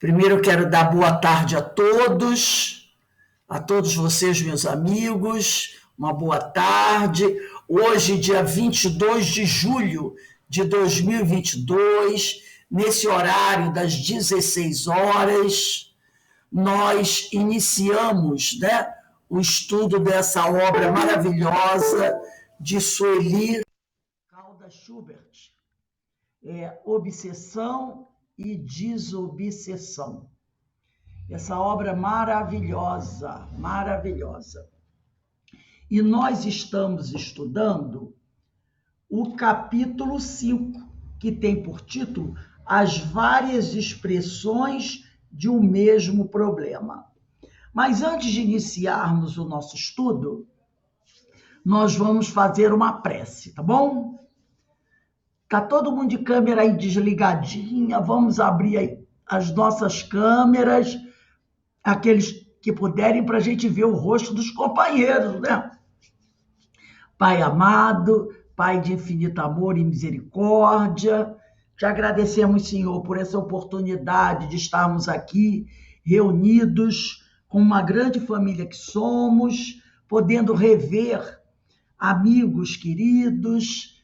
Primeiro eu quero dar boa tarde a todos vocês, meus amigos, uma boa tarde. Hoje, dia 22 de julho de 2022, nesse horário das 16 horas, nós iniciamos, o estudo dessa obra maravilhosa de Sueli Caldas Schubert, Obsessão e Desobsessão. Essa obra maravilhosa, maravilhosa. E nós estamos estudando o capítulo 5, que tem por título As Várias Expressões de um Mesmo Problema. Mas antes de iniciarmos o nosso estudo, nós vamos fazer uma prece, tá bom? Tá todo mundo de câmera aí desligadinha, vamos abrir aí as nossas câmeras, aqueles que puderem, para a gente ver o rosto dos companheiros, né? Pai amado, Pai de infinito amor e misericórdia, te agradecemos, Senhor, por essa oportunidade de estarmos aqui reunidos com uma grande família que somos, podendo rever amigos queridos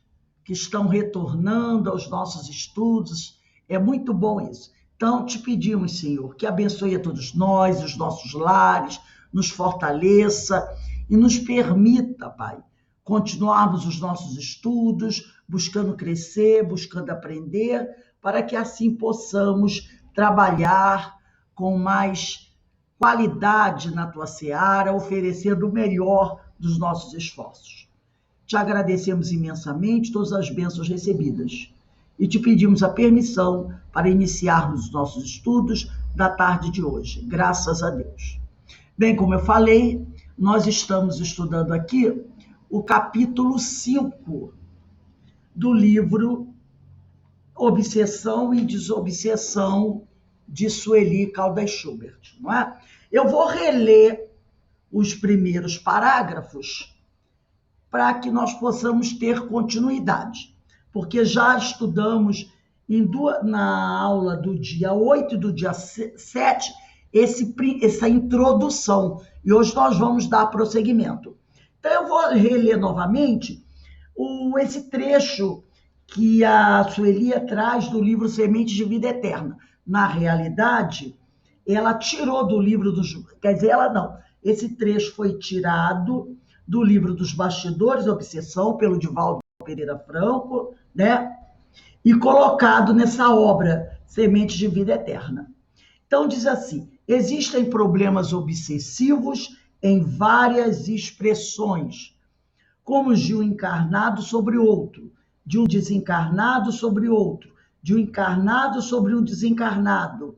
que estão retornando aos nossos estudos. É muito bom isso. Então, te pedimos, Senhor, que abençoe a todos nós, os nossos lares, nos fortaleça e nos permita, Pai, continuarmos os nossos estudos, buscando crescer, buscando aprender, para que assim possamos trabalhar com mais qualidade na tua seara, oferecendo o melhor dos nossos esforços. Te agradecemos imensamente todas as bênçãos recebidas e te pedimos a permissão para iniciarmos os nossos estudos da tarde de hoje, graças a Deus. Bem, como eu falei, nós estamos estudando aqui o capítulo 5 do livro Obsessão e Desobsessão de Sueli Caldas Schubert, não é? Eu vou reler os primeiros parágrafos para que nós possamos ter continuidade, porque já estudamos na aula do dia 8 e do dia 7 essa introdução, e hoje nós vamos dar prosseguimento. Então eu vou reler novamente esse trecho que a Sueli traz do livro Sementes de Vida Eterna. Na realidade, ela tirou do livro esse trecho foi tirado do livro dos Bastidores da Obsessão, pelo Divaldo Pereira Franco, né? E colocado nessa obra, Sementes de Vida Eterna. Então, diz assim: existem problemas obsessivos em várias expressões, como os de um encarnado sobre outro, de um desencarnado sobre outro, de um encarnado sobre um desencarnado,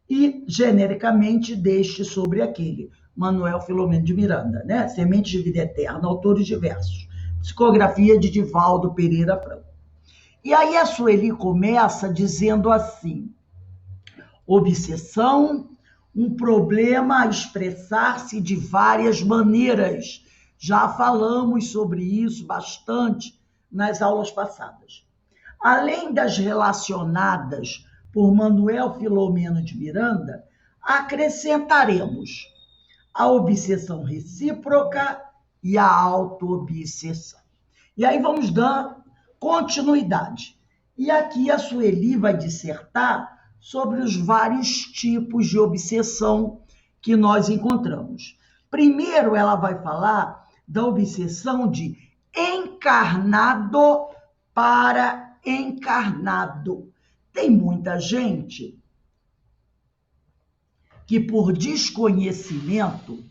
e, genericamente, deste sobre aquele. Manuel Filomeno de Miranda, né? Sementes de Vida Eterna, autores diversos. Psicografia de Divaldo Pereira Franco. E aí a Sueli começa dizendo assim: obsessão, um problema a expressar-se de várias maneiras. Já falamos sobre isso bastante nas aulas passadas. Além das relacionadas por Manuel Filomeno de Miranda, acrescentaremos a obsessão recíproca e a autoobsessão. E aí vamos dar continuidade. E aqui a Sueli vai dissertar sobre os vários tipos de obsessão que nós encontramos. Primeiro, ela vai falar da obsessão de encarnado para encarnado. Tem muita gente que, por desconhecimento,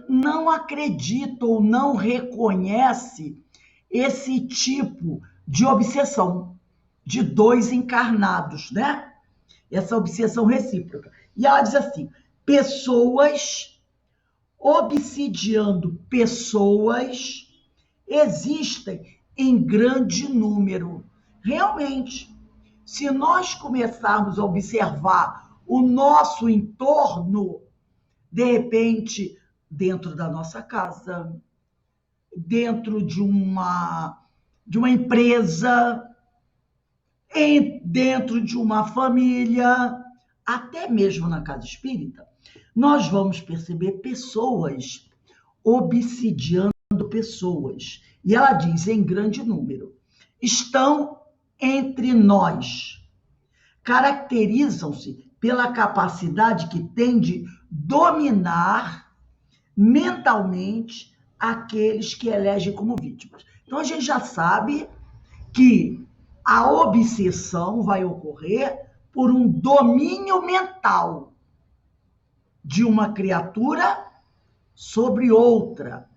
não acredita ou não reconhece esse tipo de obsessão de dois encarnados, né? Essa obsessão recíproca. E ela diz assim: pessoas obsidiando pessoas existem em grande número. Realmente, se nós começarmos a observar o nosso entorno, de repente, dentro da nossa casa, dentro de uma empresa, dentro de uma família, até mesmo na casa espírita, nós vamos perceber pessoas obsidiando pessoas. E ela diz em grande número: estão entre nós. Caracterizam-se pela capacidade que têm de dominar mentalmente aqueles que elegem como vítimas. Então a gente já sabe que a obsessão vai ocorrer por um domínio mental de uma criatura sobre outra,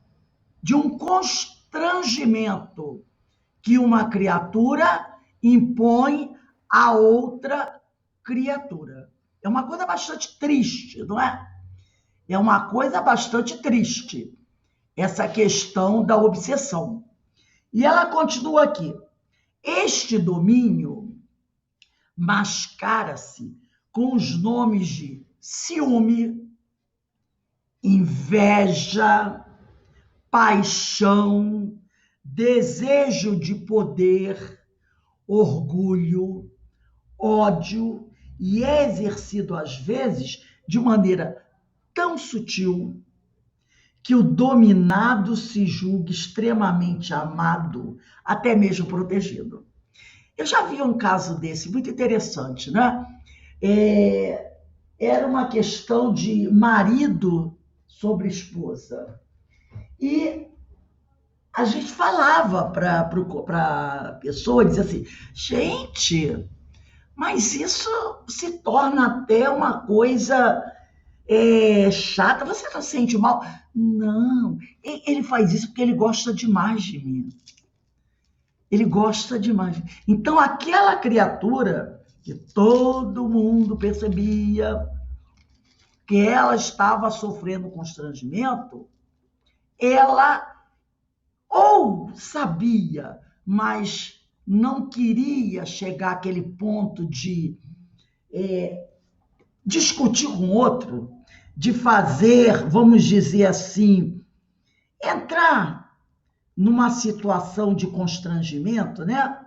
de um constrangimento que uma criatura impõe a outra criatura. É uma coisa bastante triste, não é? É uma coisa bastante triste, essa questão da obsessão. E ela continua aqui: este domínio mascara-se com os nomes de ciúme, inveja, paixão, desejo de poder, orgulho, ódio, e é exercido às vezes de maneira tão sutil que o dominado se julga extremamente amado, até mesmo protegido. Eu já vi um caso desse, muito interessante, né? Era uma questão de marido sobre esposa. E a gente falava para a pessoa, dizia assim: gente, mas isso se torna até uma coisa chata, você não sente mal? Não, ele faz isso porque ele gosta demais de mim. Ele gosta demais. Então, aquela criatura que todo mundo percebia que ela estava sofrendo constrangimento, ela ou sabia, mas não queria chegar àquele ponto de discutir com o outro, de fazer, vamos dizer assim, entrar numa situação de constrangimento, né?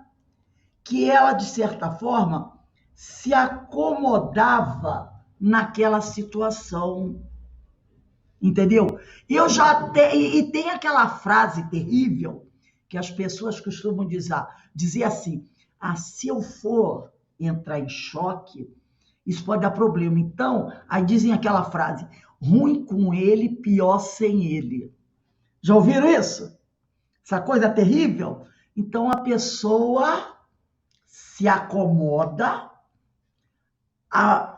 Que ela, de certa forma, se acomodava naquela situação, entendeu? E tem aquela frase terrível que as pessoas costumam dizer assim: se eu for entrar em choque, isso pode dar problema. Então, aí dizem aquela frase: ruim com ele, pior sem ele. Já ouviram isso? Essa coisa terrível? Então, a pessoa se acomoda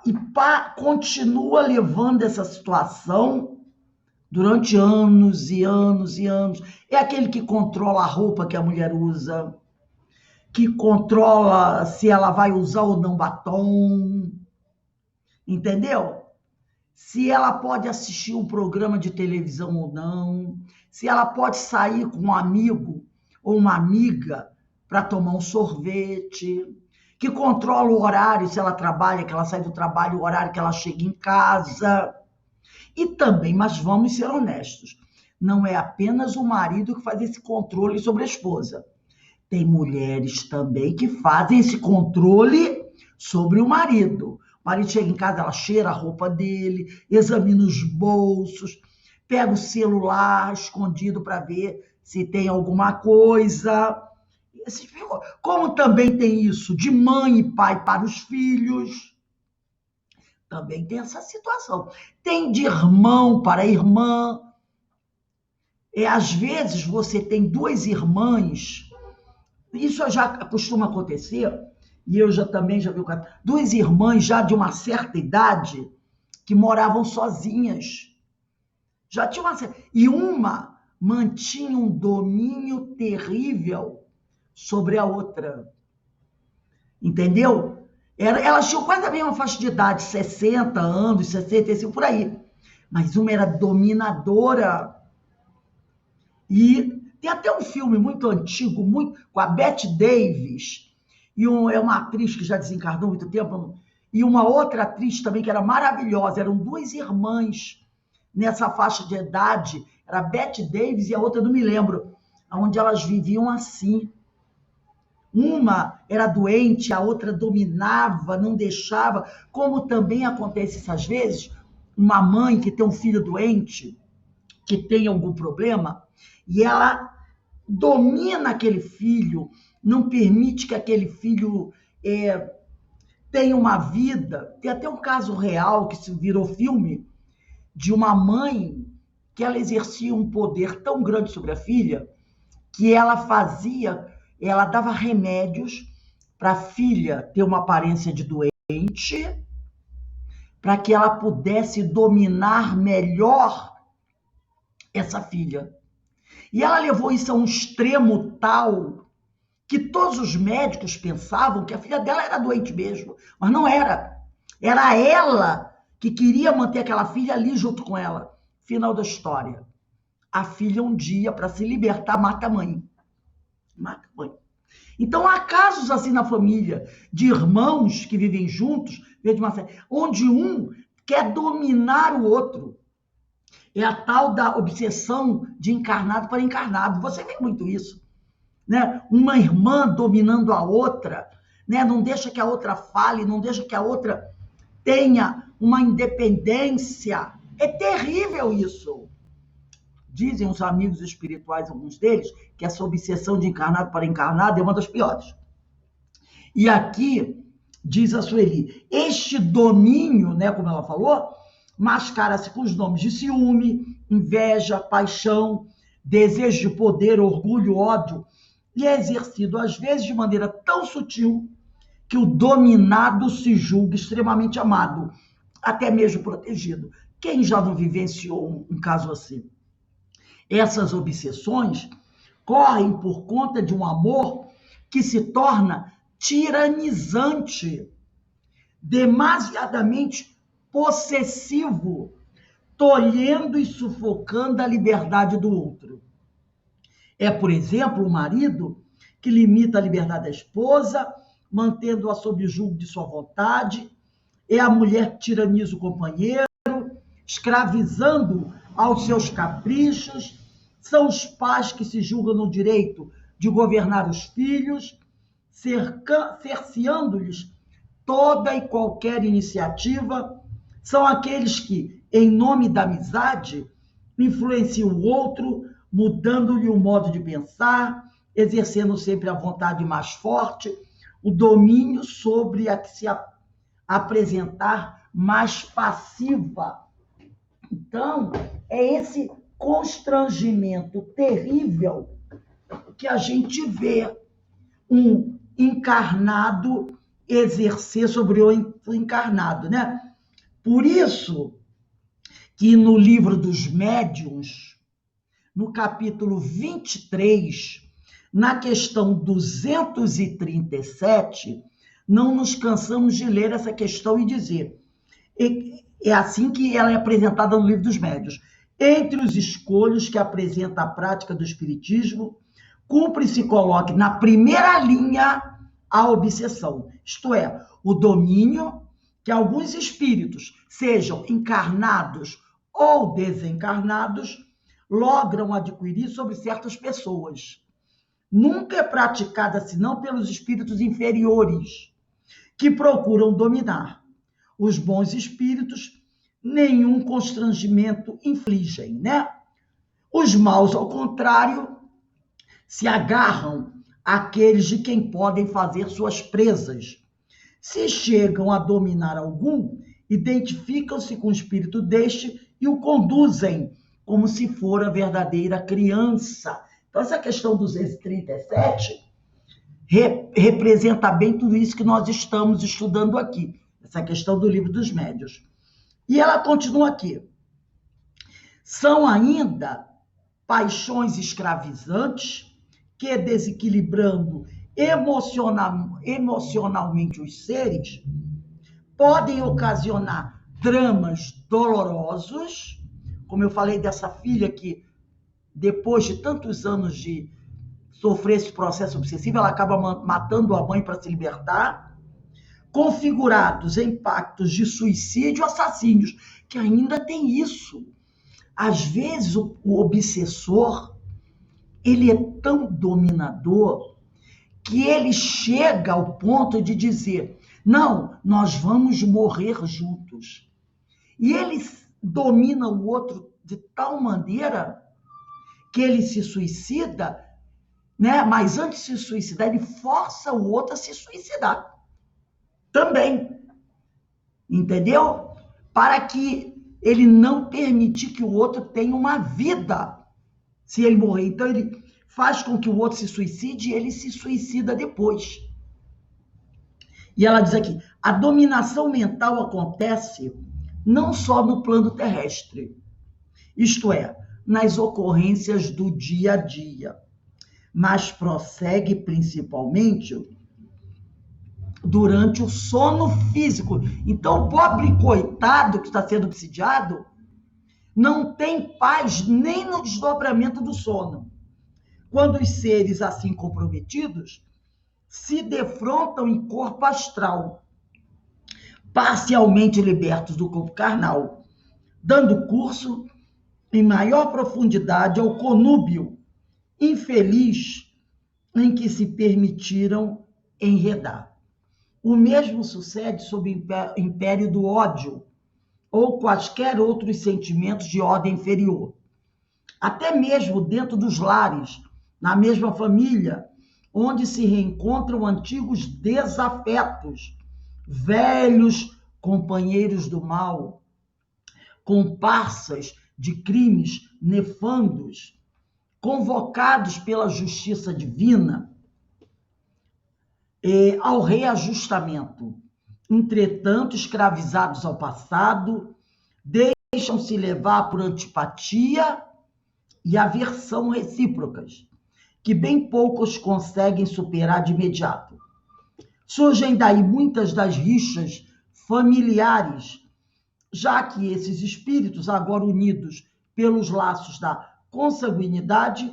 e continua levando essa situação durante anos e anos e anos. É aquele que controla a roupa que a mulher usa, que controla se ela vai usar ou não batom, entendeu? Se ela pode assistir um programa de televisão ou não, se ela pode sair com um amigo ou uma amiga para tomar um sorvete, que controla o horário, se ela trabalha, que ela sai do trabalho, o horário que ela chega em casa. E também, mas vamos ser honestos, não é apenas o marido que faz esse controle sobre a esposa. Tem mulheres também que fazem esse controle sobre o marido. O marido chega em casa, ela cheira a roupa dele, examina os bolsos, pega o celular escondido para ver se tem alguma coisa. Como também tem isso de mãe e pai para os filhos, também tem essa situação. Tem de irmão para irmã. Às vezes você tem duas irmãs, isso já costuma acontecer, e eu também já vi o caso, duas irmãs já de uma certa idade que moravam sozinhas. Já tinha e uma mantinha um domínio terrível sobre a outra. Entendeu? Elas tinham quase a mesma faixa de idade, 60 anos, 65, por aí. Mas uma era dominadora. E tem até um filme muito antigo, com a Bette Davis, é uma atriz que já desencarnou há muito tempo, e uma outra atriz também que era maravilhosa. Eram duas irmãs nessa faixa de idade, era a Bette Davis e a outra não me lembro, onde elas viviam assim. uma era doente, a outra dominava, não deixava, como também acontece às vezes, uma mãe que tem um filho doente, que tem algum problema, e ela domina aquele filho, não permite que aquele filho tenha uma vida. Tem até um caso real que se virou filme, de uma mãe que ela exercia um poder tão grande sobre a filha, que ela dava remédios para a filha ter uma aparência de doente, para que ela pudesse dominar melhor essa filha. E ela levou isso a um extremo tal que todos os médicos pensavam que a filha dela era doente mesmo, mas não era. Era ela que queria manter aquela filha ali junto com ela. Final da história. A filha um dia, para se libertar, mata a mãe. Mata a mãe. Então, há casos assim na família, de irmãos que vivem juntos, onde um quer dominar o outro. É a tal da obsessão de encarnado para encarnado. Você vê muito isso, né? Uma irmã dominando a outra, né? Não deixa que a outra fale, não deixa que a outra tenha uma independência. É terrível isso. Dizem os amigos espirituais, alguns deles, que essa obsessão de encarnado para encarnado é uma das piores. E aqui diz a Sueli, este domínio, né, como ela falou, mascara-se com os nomes de ciúme, inveja, paixão, desejo de poder, orgulho, ódio, e é exercido, às vezes, de maneira tão sutil que o dominado se julga extremamente amado, até mesmo protegido. Quem já não vivenciou um caso assim? Essas obsessões correm por conta de um amor que se torna tiranizante, demasiadamente possessivo, tolhendo e sufocando a liberdade do outro. É, por exemplo, o marido que limita a liberdade da esposa, mantendo-a sob julgo de sua vontade. É a mulher que tiraniza o companheiro, escravizando aos seus caprichos. São os pais que se julgam no direito de governar os filhos, cerceando-lhes toda e qualquer iniciativa. São aqueles que, em nome da amizade, influenciam o outro, mudando-lhe o modo de pensar, exercendo sempre a vontade mais forte, o domínio sobre a que se apresentar mais passiva. Então, é esse constrangimento terrível que a gente vê um encarnado exercer sobre o encarnado, né? Por isso que no livro dos médiuns, no capítulo 23, na questão 237, não nos cansamos de ler essa questão e dizer, é assim que ela é apresentada no livro dos médiuns. Entre os escolhos que apresenta a prática do espiritismo, cumpre se coloque na primeira linha a obsessão, isto é, o domínio que alguns espíritos, sejam encarnados ou desencarnados, logram adquirir sobre certas pessoas. Nunca é praticada senão pelos espíritos inferiores, que procuram dominar. Os bons espíritos nenhum constrangimento infligem, né? Os maus, ao contrário, se agarram àqueles de quem podem fazer suas presas. Se chegam a dominar algum, identificam-se com o espírito deste e o conduzem como se for a verdadeira criança. Então, essa questão 237 representa bem tudo isso que nós estamos estudando aqui, essa questão do livro dos médiuns. E ela continua aqui. São ainda paixões escravizantes que, desequilibrando emocionalmente os seres, podem ocasionar dramas dolorosos, como eu falei dessa filha que, depois de tantos anos de sofrer esse processo obsessivo, ela acaba matando a mãe para se libertar, configurados em pactos de suicídio, assassínios, que ainda tem isso. Às vezes, o obsessor, ele é tão dominador que ele chega ao ponto de dizer: não, nós vamos morrer juntos. E ele domina o outro de tal maneira que ele se suicida, né? Mas antes de se suicidar, ele força o outro a se suicidar também, entendeu? Para que ele não permitir que o outro tenha uma vida se ele morrer. Então ele faz com que o outro se suicide e ele se suicida depois. E ela diz aqui: a dominação mental acontece não só no plano terrestre, isto é, nas ocorrências do dia a dia, mas prossegue principalmente durante o sono físico. Então, o pobre coitado que está sendo obsidiado não tem paz nem no desdobramento do sono. Quando os seres assim comprometidos se defrontam em corpo astral, parcialmente libertos do corpo carnal, dando curso em maior profundidade ao conúbio infeliz em que se permitiram enredar. O mesmo sucede sob o império do ódio ou quaisquer outros sentimentos de ordem inferior. Até mesmo dentro dos lares, na mesma família, onde se reencontram antigos desafetos, velhos companheiros do mal, comparsas de crimes nefandos, convocados pela justiça divina ao reajustamento. Entretanto, escravizados ao passado, deixam-se levar por antipatia e aversão recíprocas, que bem poucos conseguem superar de imediato. Surgem daí muitas das rixas familiares, já que esses espíritos, agora unidos pelos laços da consanguinidade,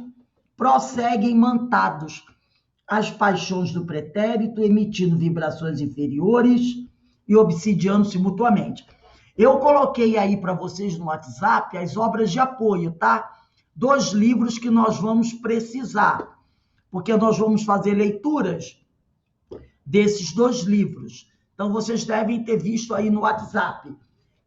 prosseguem mantados às paixões do pretérito, emitindo vibrações inferiores e obsidiando-se mutuamente. Eu coloquei aí para vocês no WhatsApp as obras de apoio, tá? 2 livros que nós vamos precisar, porque nós vamos fazer leituras desses 2 livros. Então, vocês devem ter visto aí no WhatsApp.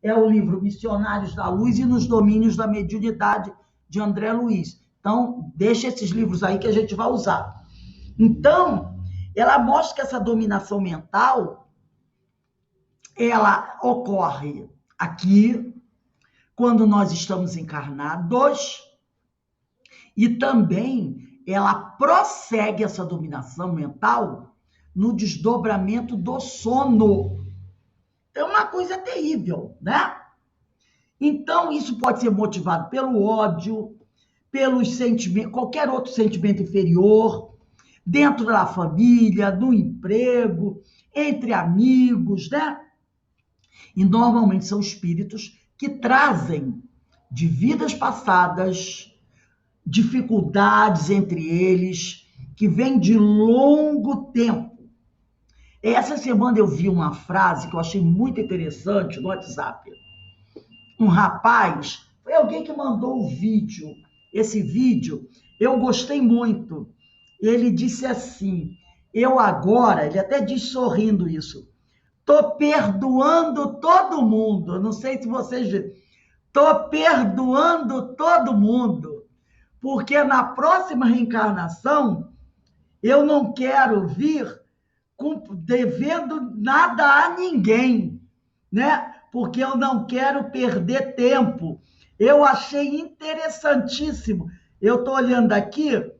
É o livro Missionários da Luz e nos Domínios da Mediunidade, de André Luiz. Então, deixa esses livros aí que a gente vai usar. Então, ela mostra que essa dominação mental, ela ocorre aqui, quando nós estamos encarnados, e também ela prossegue essa dominação mental no desdobramento do sono. É uma coisa terrível, né? Então, isso pode ser motivado pelo ódio, pelos sentimentos, qualquer outro sentimento inferior, dentro da família, no emprego, entre amigos, né? E normalmente são espíritos que trazem de vidas passadas dificuldades entre eles, que vêm de longo tempo. Essa semana eu vi uma frase que eu achei muito interessante no WhatsApp. Um rapaz, foi alguém que mandou o vídeo. Esse vídeo eu gostei muito. Ele disse assim: eu agora, ele até diz sorrindo isso, tô perdoando todo mundo. Eu não sei se vocês viram. Tô perdoando todo mundo, porque na próxima reencarnação eu não quero vir devendo nada a ninguém, né? Porque eu não quero perder tempo. Eu achei interessantíssimo. Eu estou olhando aqui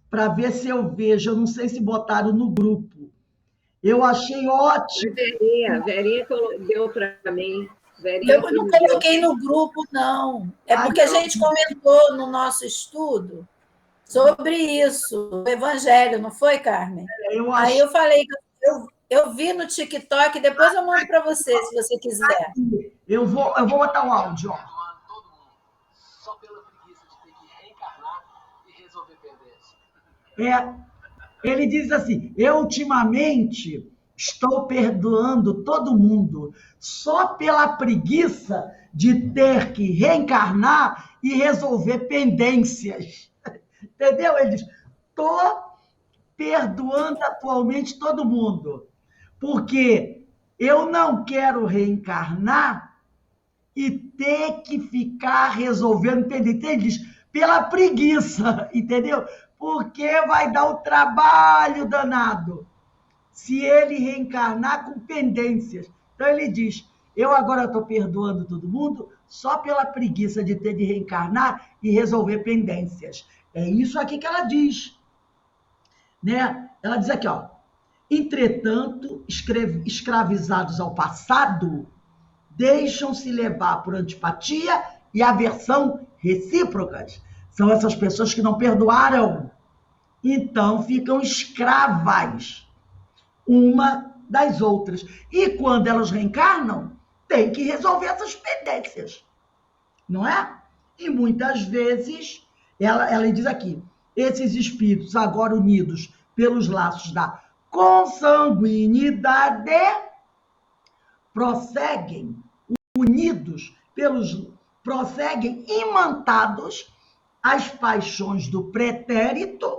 para ver se eu vejo. Eu não sei se botaram no grupo. Eu achei ótimo. Verinha deu para mim. Eu não coloquei no grupo, não. É porque a gente comentou no nosso estudo sobre isso, o Evangelho, não foi, Carmen? Aí eu falei que eu vi no TikTok, depois eu mando para você, se você quiser. Eu vou botar o áudio, ó. Só pela preguiça de ter que reencarnar e resolver pendência. Ele diz assim: eu ultimamente estou perdoando todo mundo só pela preguiça de ter que reencarnar e resolver pendências. Entendeu? Ele diz: estou perdoando atualmente todo mundo, porque eu não quero reencarnar e ter que ficar resolvendo pendências pela preguiça, entendeu? Porque vai dar um trabalho danado se ele reencarnar com pendências. Então ele diz, eu agora estou perdoando todo mundo só pela preguiça de ter de reencarnar e resolver pendências. É isso aqui que ela diz. Né? Ela diz aqui, ó, entretanto, escravizados ao passado, deixam-se levar por antipatia e aversão recíprocas. São essas pessoas que não perdoaram. Então, ficam escravas uma das outras. E quando elas reencarnam, tem que resolver essas pendências. Não é? E muitas vezes, ela diz aqui, esses espíritos agora unidos pelos laços da consanguinidade prosseguem imantados às paixões do pretérito,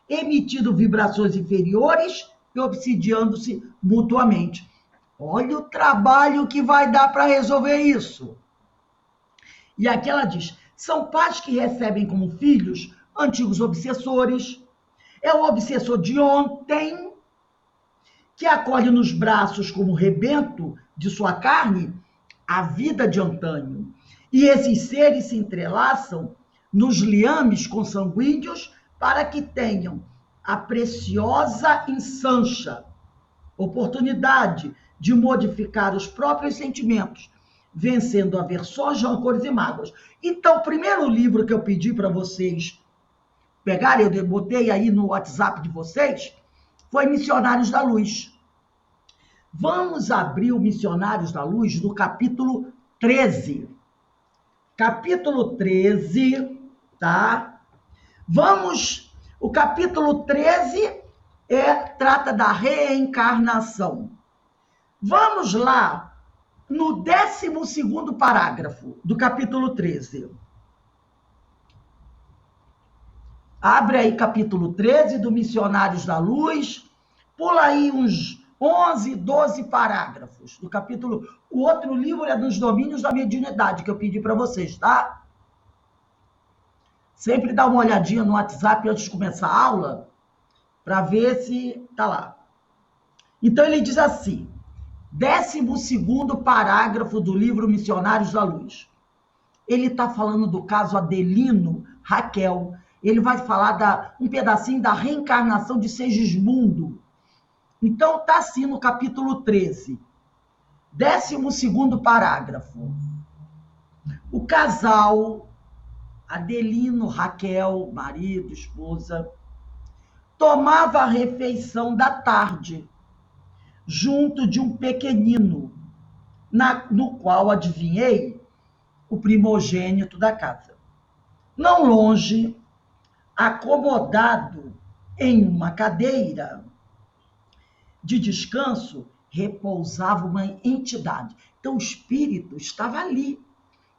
emitindo vibrações inferiores e obsidiando-se mutuamente. Olha o trabalho que vai dar para resolver isso. E aqui ela diz, são pais que recebem como filhos antigos obsessores, é o obsessor de ontem, que acolhe nos braços como rebento de sua carne a vida de antanho. E esses seres se entrelaçam nos liames consanguíneos para que tenham a preciosa ensancha oportunidade de modificar os próprios sentimentos, vencendo aversões, rancores e mágoas. Então, o primeiro livro que eu pedi para vocês pegarem, eu botei aí no WhatsApp de vocês, foi Missionários da Luz. Vamos abrir o Missionários da Luz no capítulo 13. Capítulo 13, tá? O capítulo 13 trata da reencarnação. Vamos lá no 12º parágrafo do capítulo 13. Abre aí capítulo 13 do Missionários da Luz, pula aí uns 11, 12 parágrafos do capítulo. O outro livro é dos domínios da mediunidade, que eu pedi para vocês, tá? Sempre dá uma olhadinha no WhatsApp antes de começar a aula, para ver se tá lá. Então ele diz assim, 12º parágrafo do livro Missionários da Luz. Ele está falando do caso Adelino Raquel. Ele vai falar um pedacinho da reencarnação de Segismundo. Então, está assim no capítulo 13. 12º parágrafo. O casal, Adelino, Raquel, marido, esposa, tomava a refeição da tarde, junto de um pequenino, no qual adivinhei o primogênito da casa. Não longe, acomodado em uma cadeira de descanso, repousava uma entidade. Então, o espírito estava ali,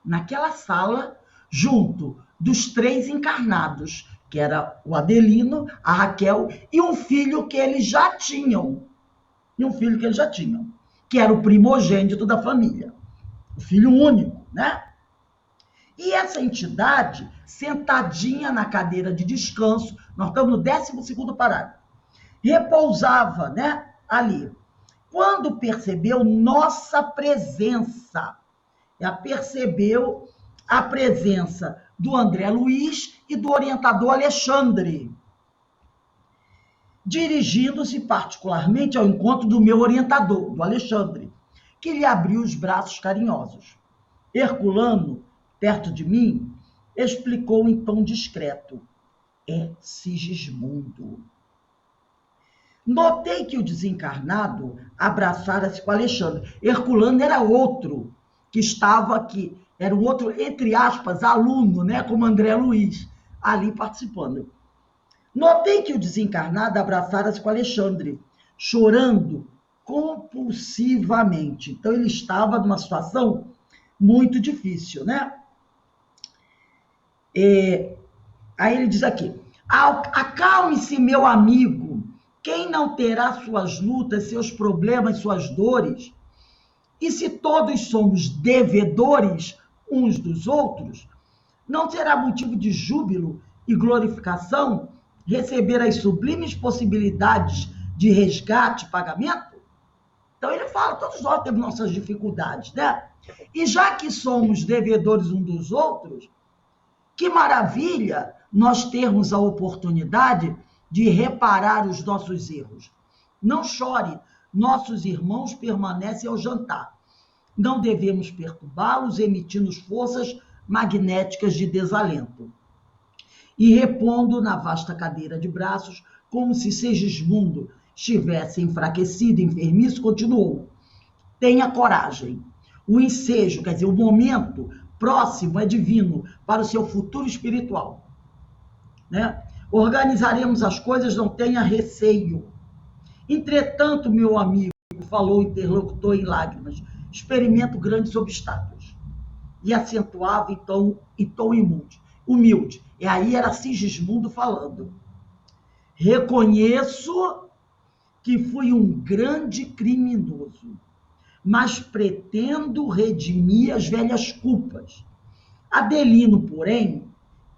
naquela sala, junto dos 3 encarnados, que era o Adelino, a Raquel e um filho que eles já tinham. Que era o primogênito da família. O filho único, né? E essa entidade, sentadinha na cadeira de descanso, nós estamos no 12º parágrafo, repousava, né, ali. Quando percebeu nossa presença, ela percebeu a presença do André Luiz e do orientador Alexandre, dirigindo-se particularmente ao encontro do meu orientador, do Alexandre, que lhe abriu os braços carinhosos. Herculano, perto de mim, explicou em tom discreto, é Sigismundo. Notei que o desencarnado abraçara-se com Alexandre. Herculano era outro que estava aqui, era um outro, entre aspas, aluno, né, como André Luiz, ali participando. Notei que o desencarnado abraçara-se com Alexandre, chorando compulsivamente. Então, ele estava numa situação muito difícil, né? Aí ele diz aqui, acalme-se, meu amigo, Quem não terá suas lutas, seus problemas, suas dores? E se todos somos devedores uns dos outros, não será motivo de júbilo e glorificação receber as sublimes possibilidades de resgate e pagamento? Então ele fala, todos nós temos nossas dificuldades, né? E já que somos devedores uns dos outros, que maravilha nós termos a oportunidade de reparar os nossos erros. Não chore, nossos irmãos permanecem ao jantar. Não devemos perturbá-los, emitindo forças magnéticas de desalento. E repondo na vasta cadeira de braços, como se Segismundo estivesse enfraquecido, enfermiço, continuou. Tenha coragem. O ensejo, quer dizer, o momento próximo é divino para o seu futuro espiritual. Né? Organizaremos as coisas, não tenha receio. Entretanto, meu amigo, falou o interlocutor em lágrimas, experimento grandes obstáculos. E acentuava em tom humilde. E aí era Sigismundo falando. Reconheço que fui um grande criminoso, mas pretendo redimir as velhas culpas. Adelino, porém,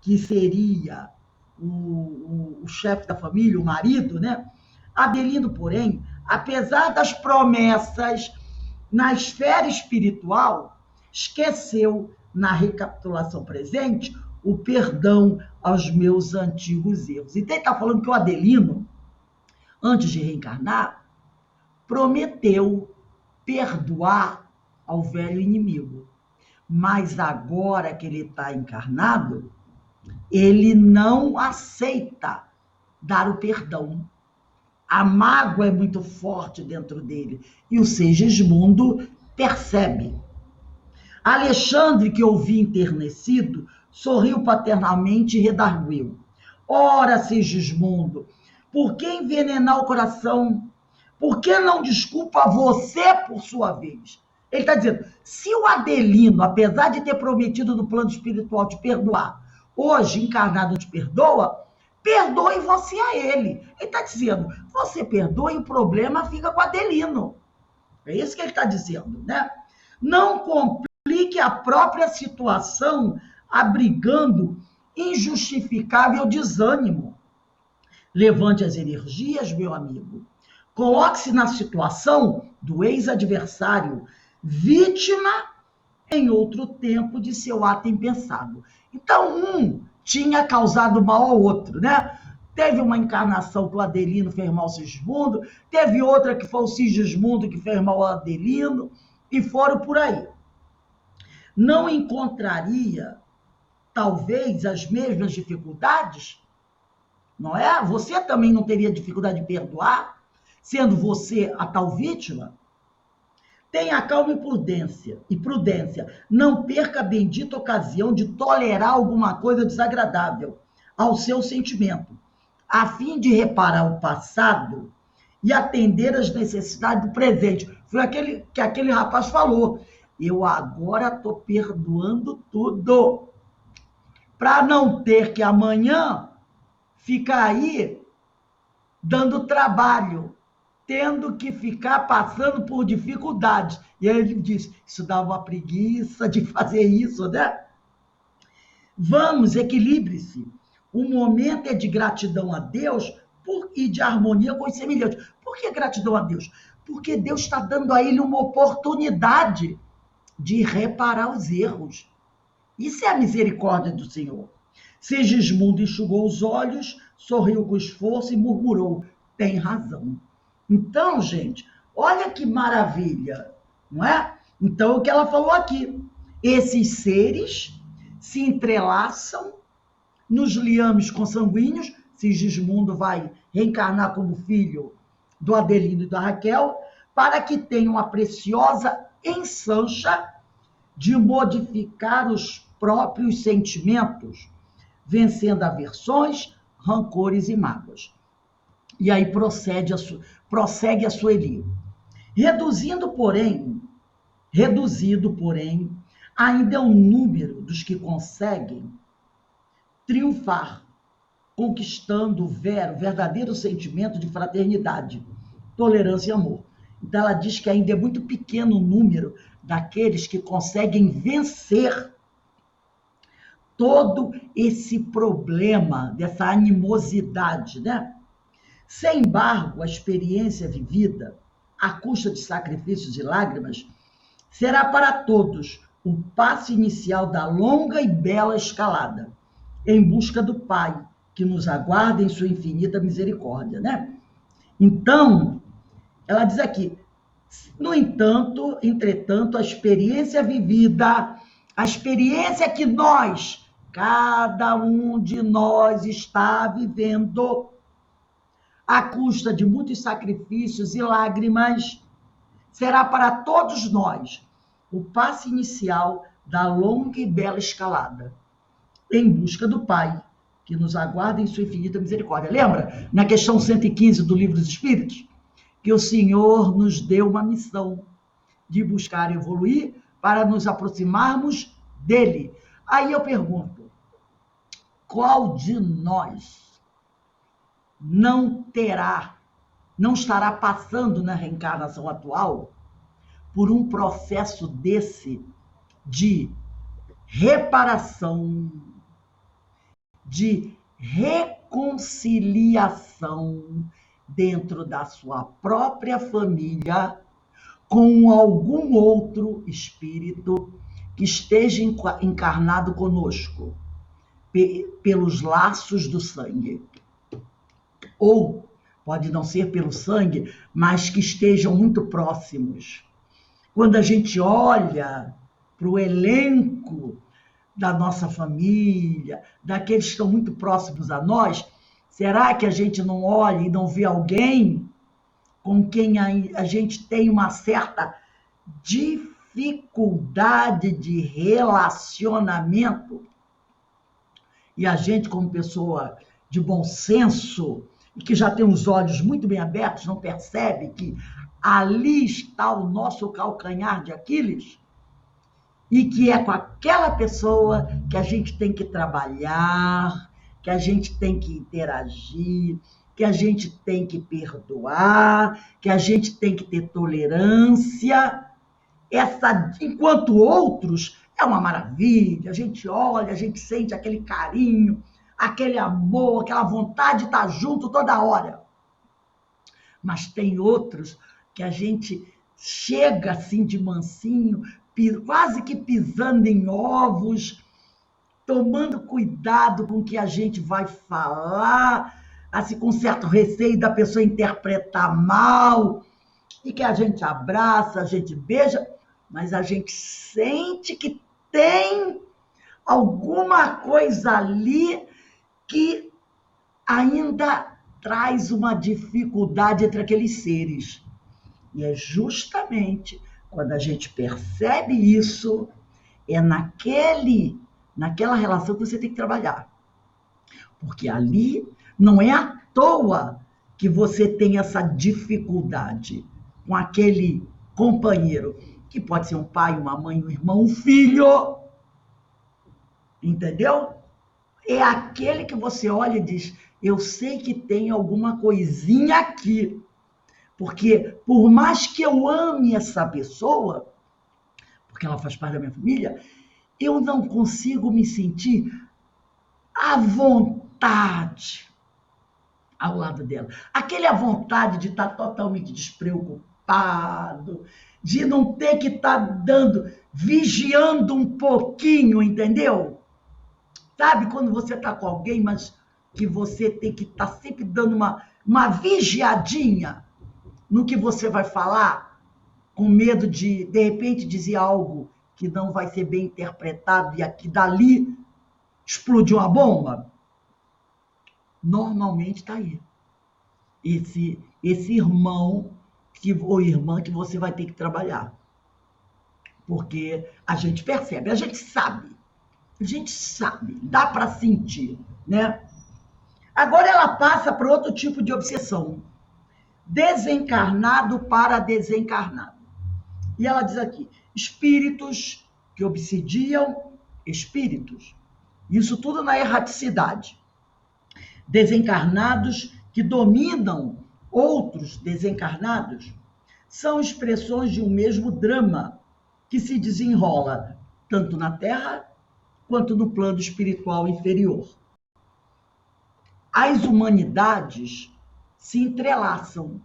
que seria o chefe da família, o marido, né? Adelino, porém, apesar das promessas na esfera espiritual, esqueceu, na recapitulação presente, o perdão aos meus antigos erros. Então, ele está falando que o Adelino, antes de reencarnar, prometeu perdoar ao velho inimigo. Mas agora que ele está encarnado, ele não aceita dar o perdão. A mágoa é muito forte dentro dele. E o Segismundo percebe. Alexandre, que ouvia enternecido, sorriu paternalmente e redarguiu. Ora, Segismundo, por que envenenar o coração? Por que não desculpa você por sua vez? Ele está dizendo, se o Adelino, apesar de ter prometido no plano espiritual te perdoar, hoje encarnado te perdoa, perdoe você a ele. Ele está dizendo, você perdoa e o problema fica com o Adelino. É isso que ele está dizendo, né? Não complique a própria situação abrigando injustificável desânimo. Levante as energias, meu amigo. Coloque-se na situação do ex-adversário, vítima em outro tempo de seu ato impensado. Então, um tinha causado mal ao outro, né? Teve uma encarnação que o Adelino fez mal ao Sigismundo, teve outra que foi o Sigismundo que fez mal ao Adelino, e foram por aí. Não encontraria, talvez, as mesmas dificuldades? Não é? Você também não teria dificuldade de perdoar, sendo você a tal vítima? Tenha calma e prudência. Não perca a bendita ocasião de tolerar alguma coisa desagradável ao seu sentimento, a fim de reparar o passado e atender às necessidades do presente. Foi aquele rapaz falou. Eu agora estou perdoando tudo, para não ter que amanhã ficar aí dando trabalho, tendo que ficar passando por dificuldades. E aí ele disse, isso dá uma preguiça de fazer isso, né? Vamos, equilibre-se. O momento é de gratidão a Deus e de harmonia com os semelhantes. Por que gratidão a Deus? Porque Deus está dando a ele uma oportunidade de reparar os erros. Isso é a misericórdia do Senhor. Segismundo enxugou os olhos, sorriu com esforço e murmurou, tem razão. Então, gente, olha que maravilha, não é? Então, o que ela falou aqui, esses seres se entrelaçam nos liames consanguíneos, Sigismundo vai reencarnar como filho do Adelino e da Raquel, para que tenham a preciosa ensancha de modificar os próprios sentimentos, vencendo aversões, rancores e mágoas. E aí prossegue a Sueli. Reduzido, porém, ainda é um número dos que conseguem triunfar conquistando o verdadeiro sentimento de fraternidade, tolerância e amor. Então, ela diz que ainda é muito pequeno o número daqueles que conseguem vencer todo esse problema dessa animosidade, né? Sem embargo, a experiência vivida, à custa de sacrifícios e lágrimas, será para todos o passo inicial da longa e bela escalada, em busca do Pai, que nos aguarda em sua infinita misericórdia, né? Então, ela diz aqui, no entanto, entretanto, a experiência vivida, a experiência que nós, cada um de nós está vivendo, à custa de muitos sacrifícios e lágrimas, será para todos nós o passo inicial da longa e bela escalada, em busca do Pai, que nos aguarda em sua infinita misericórdia. Lembra, na questão 115 do Livro dos Espíritos, que o Senhor nos deu uma missão de buscar evoluir para nos aproximarmos dele. Aí eu pergunto, qual de nós não estará passando na reencarnação atual por um processo desse de reparação, de reconciliação dentro da sua própria família com algum outro espírito que esteja encarnado conosco pelos laços do sangue? Ou pode não ser pelo sangue, mas que estejam muito próximos. Quando a gente olha para o elenco da nossa família, daqueles que estão muito próximos a nós, será que a gente não olha e não vê alguém com quem a gente tem uma certa dificuldade de relacionamento? E a gente, como pessoa de bom senso, e que já tem os olhos muito bem abertos, não percebe que ali está o nosso calcanhar de Aquiles? E que é com aquela pessoa que a gente tem que trabalhar, que a gente tem que interagir, que a gente tem que perdoar, que a gente tem que ter tolerância. Enquanto outros, é uma maravilha, a gente olha, a gente sente aquele carinho, aquele amor, aquela vontade de estar junto toda hora. Mas tem outros que a gente chega assim de mansinho, quase que pisando em ovos, tomando cuidado com o que a gente vai falar, assim, com certo receio da pessoa interpretar mal, e que a gente abraça, a gente beija, mas a gente sente que tem alguma coisa ali que ainda traz uma dificuldade entre aqueles seres. E é justamente quando a gente percebe isso, é naquela relação que você tem que trabalhar. Porque ali não é à toa que você tem essa dificuldade com aquele companheiro, que pode ser um pai, uma mãe, um irmão, um filho. Entendeu? É aquele que você olha e diz, eu sei que tem alguma coisinha aqui. Porque por mais que eu ame essa pessoa, porque ela faz parte da minha família, eu não consigo me sentir à vontade ao lado dela. Aquela vontade de estar totalmente despreocupado, de não ter que estar vigiando um pouquinho, entendeu? Sabe quando você está com alguém, mas que você tem que estar sempre dando uma vigiadinha no que você vai falar, com medo de repente, dizer algo que não vai ser bem interpretado e aqui dali explodiu uma bomba? Normalmente está aí. Esse irmão ou irmã que você vai ter que trabalhar. Porque a gente percebe, a gente sabe, dá para sentir, né? Agora ela passa para outro tipo de obsessão. Desencarnado para desencarnado. E ela diz aqui, espíritos que obsidiam espíritos. Isso tudo na erraticidade. desencarnados que dominam outros desencarnados, são expressões de um mesmo drama que se desenrola tanto na Terra quanto no plano espiritual inferior. As humanidades se entrelaçam,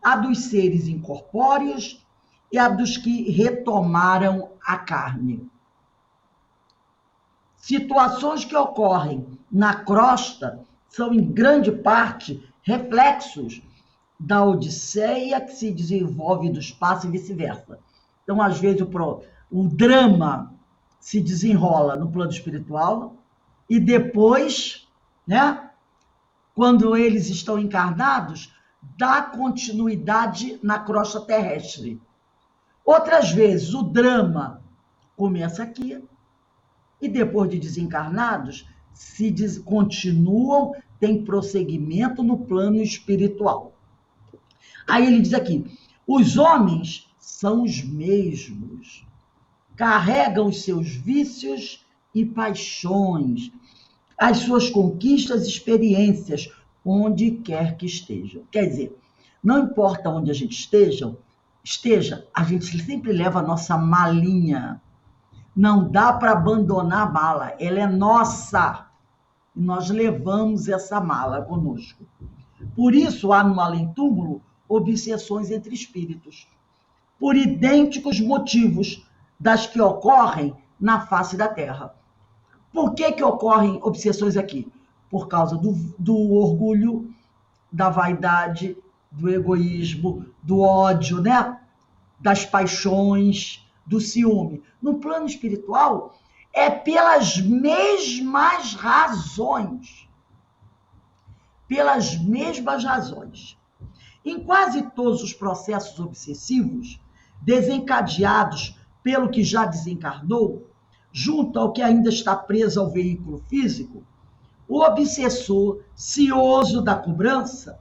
a dos seres incorpóreos e a dos que retomaram a carne. Situações que ocorrem na crosta são, em grande parte, reflexos da odisseia que se desenvolve do espaço e vice-versa. Então, às vezes, o drama se desenrola no plano espiritual e depois, né, quando eles estão encarnados, dá continuidade na crosta terrestre. Outras vezes, o drama começa aqui e depois de desencarnados, continuam, tem prosseguimento no plano espiritual. Aí ele diz aqui, os homens são os mesmos, carregam os seus vícios e paixões, as suas conquistas e experiências, onde quer que estejam. Quer dizer, não importa onde a gente esteja, a gente sempre leva a nossa malinha. Não dá para abandonar a mala, ela é nossa. E nós levamos essa mala conosco. Por isso, há no além-túmulo obsessões entre espíritos, por idênticos motivos das que ocorrem na face da Terra. Por que ocorrem obsessões aqui? Por causa do orgulho, da vaidade, do egoísmo, do ódio, né? Das paixões, do ciúme. No plano espiritual, é pelas mesmas razões. Pelas mesmas razões. Em quase todos os processos obsessivos, desencadeados pelo que já desencarnou, junto ao que ainda está preso ao veículo físico, o obsessor, cioso da cobrança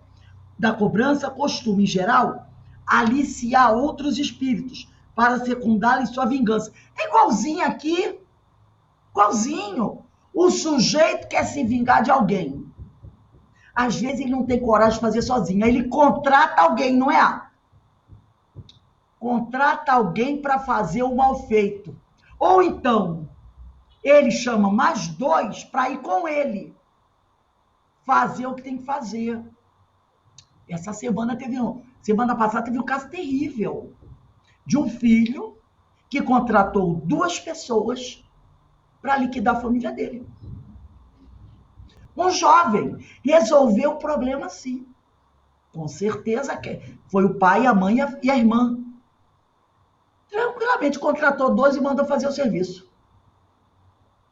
costuma, em geral, aliciar outros espíritos para secundá-lo em sua vingança. É igualzinho aqui, igualzinho. O sujeito quer se vingar de alguém. Às vezes ele não tem coragem de fazer sozinho, aí ele contrata alguém, não é? Contrata alguém para fazer o mal feito. Ou então, ele chama mais 2 para ir com ele, fazer o que tem que fazer. Semana passada teve um caso terrível de um filho que contratou 2 pessoas para liquidar a família dele. Um jovem resolveu o problema assim. Com certeza que foi o pai, a mãe e a irmã. Tranquilamente contratou 2 e mandou fazer o serviço.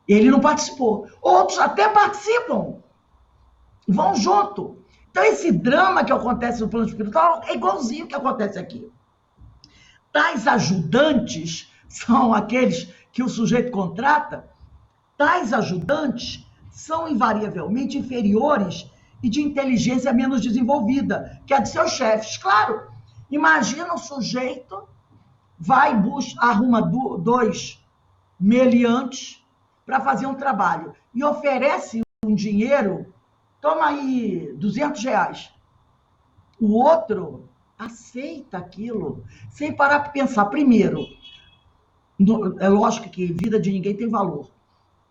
Ele não participou. Outros até participam. Vão junto. Então, esse drama que acontece no plano espiritual é igualzinho que acontece aqui. Tais ajudantes são aqueles que o sujeito contrata. Tais ajudantes são invariavelmente inferiores e de inteligência menos desenvolvida que a de seus chefes. Claro, imagina um sujeito, arruma 2 meliantes para fazer um trabalho e oferece um dinheiro, toma aí R$200. O outro aceita aquilo, sem parar para pensar. Primeiro, é lógico que vida de ninguém tem valor.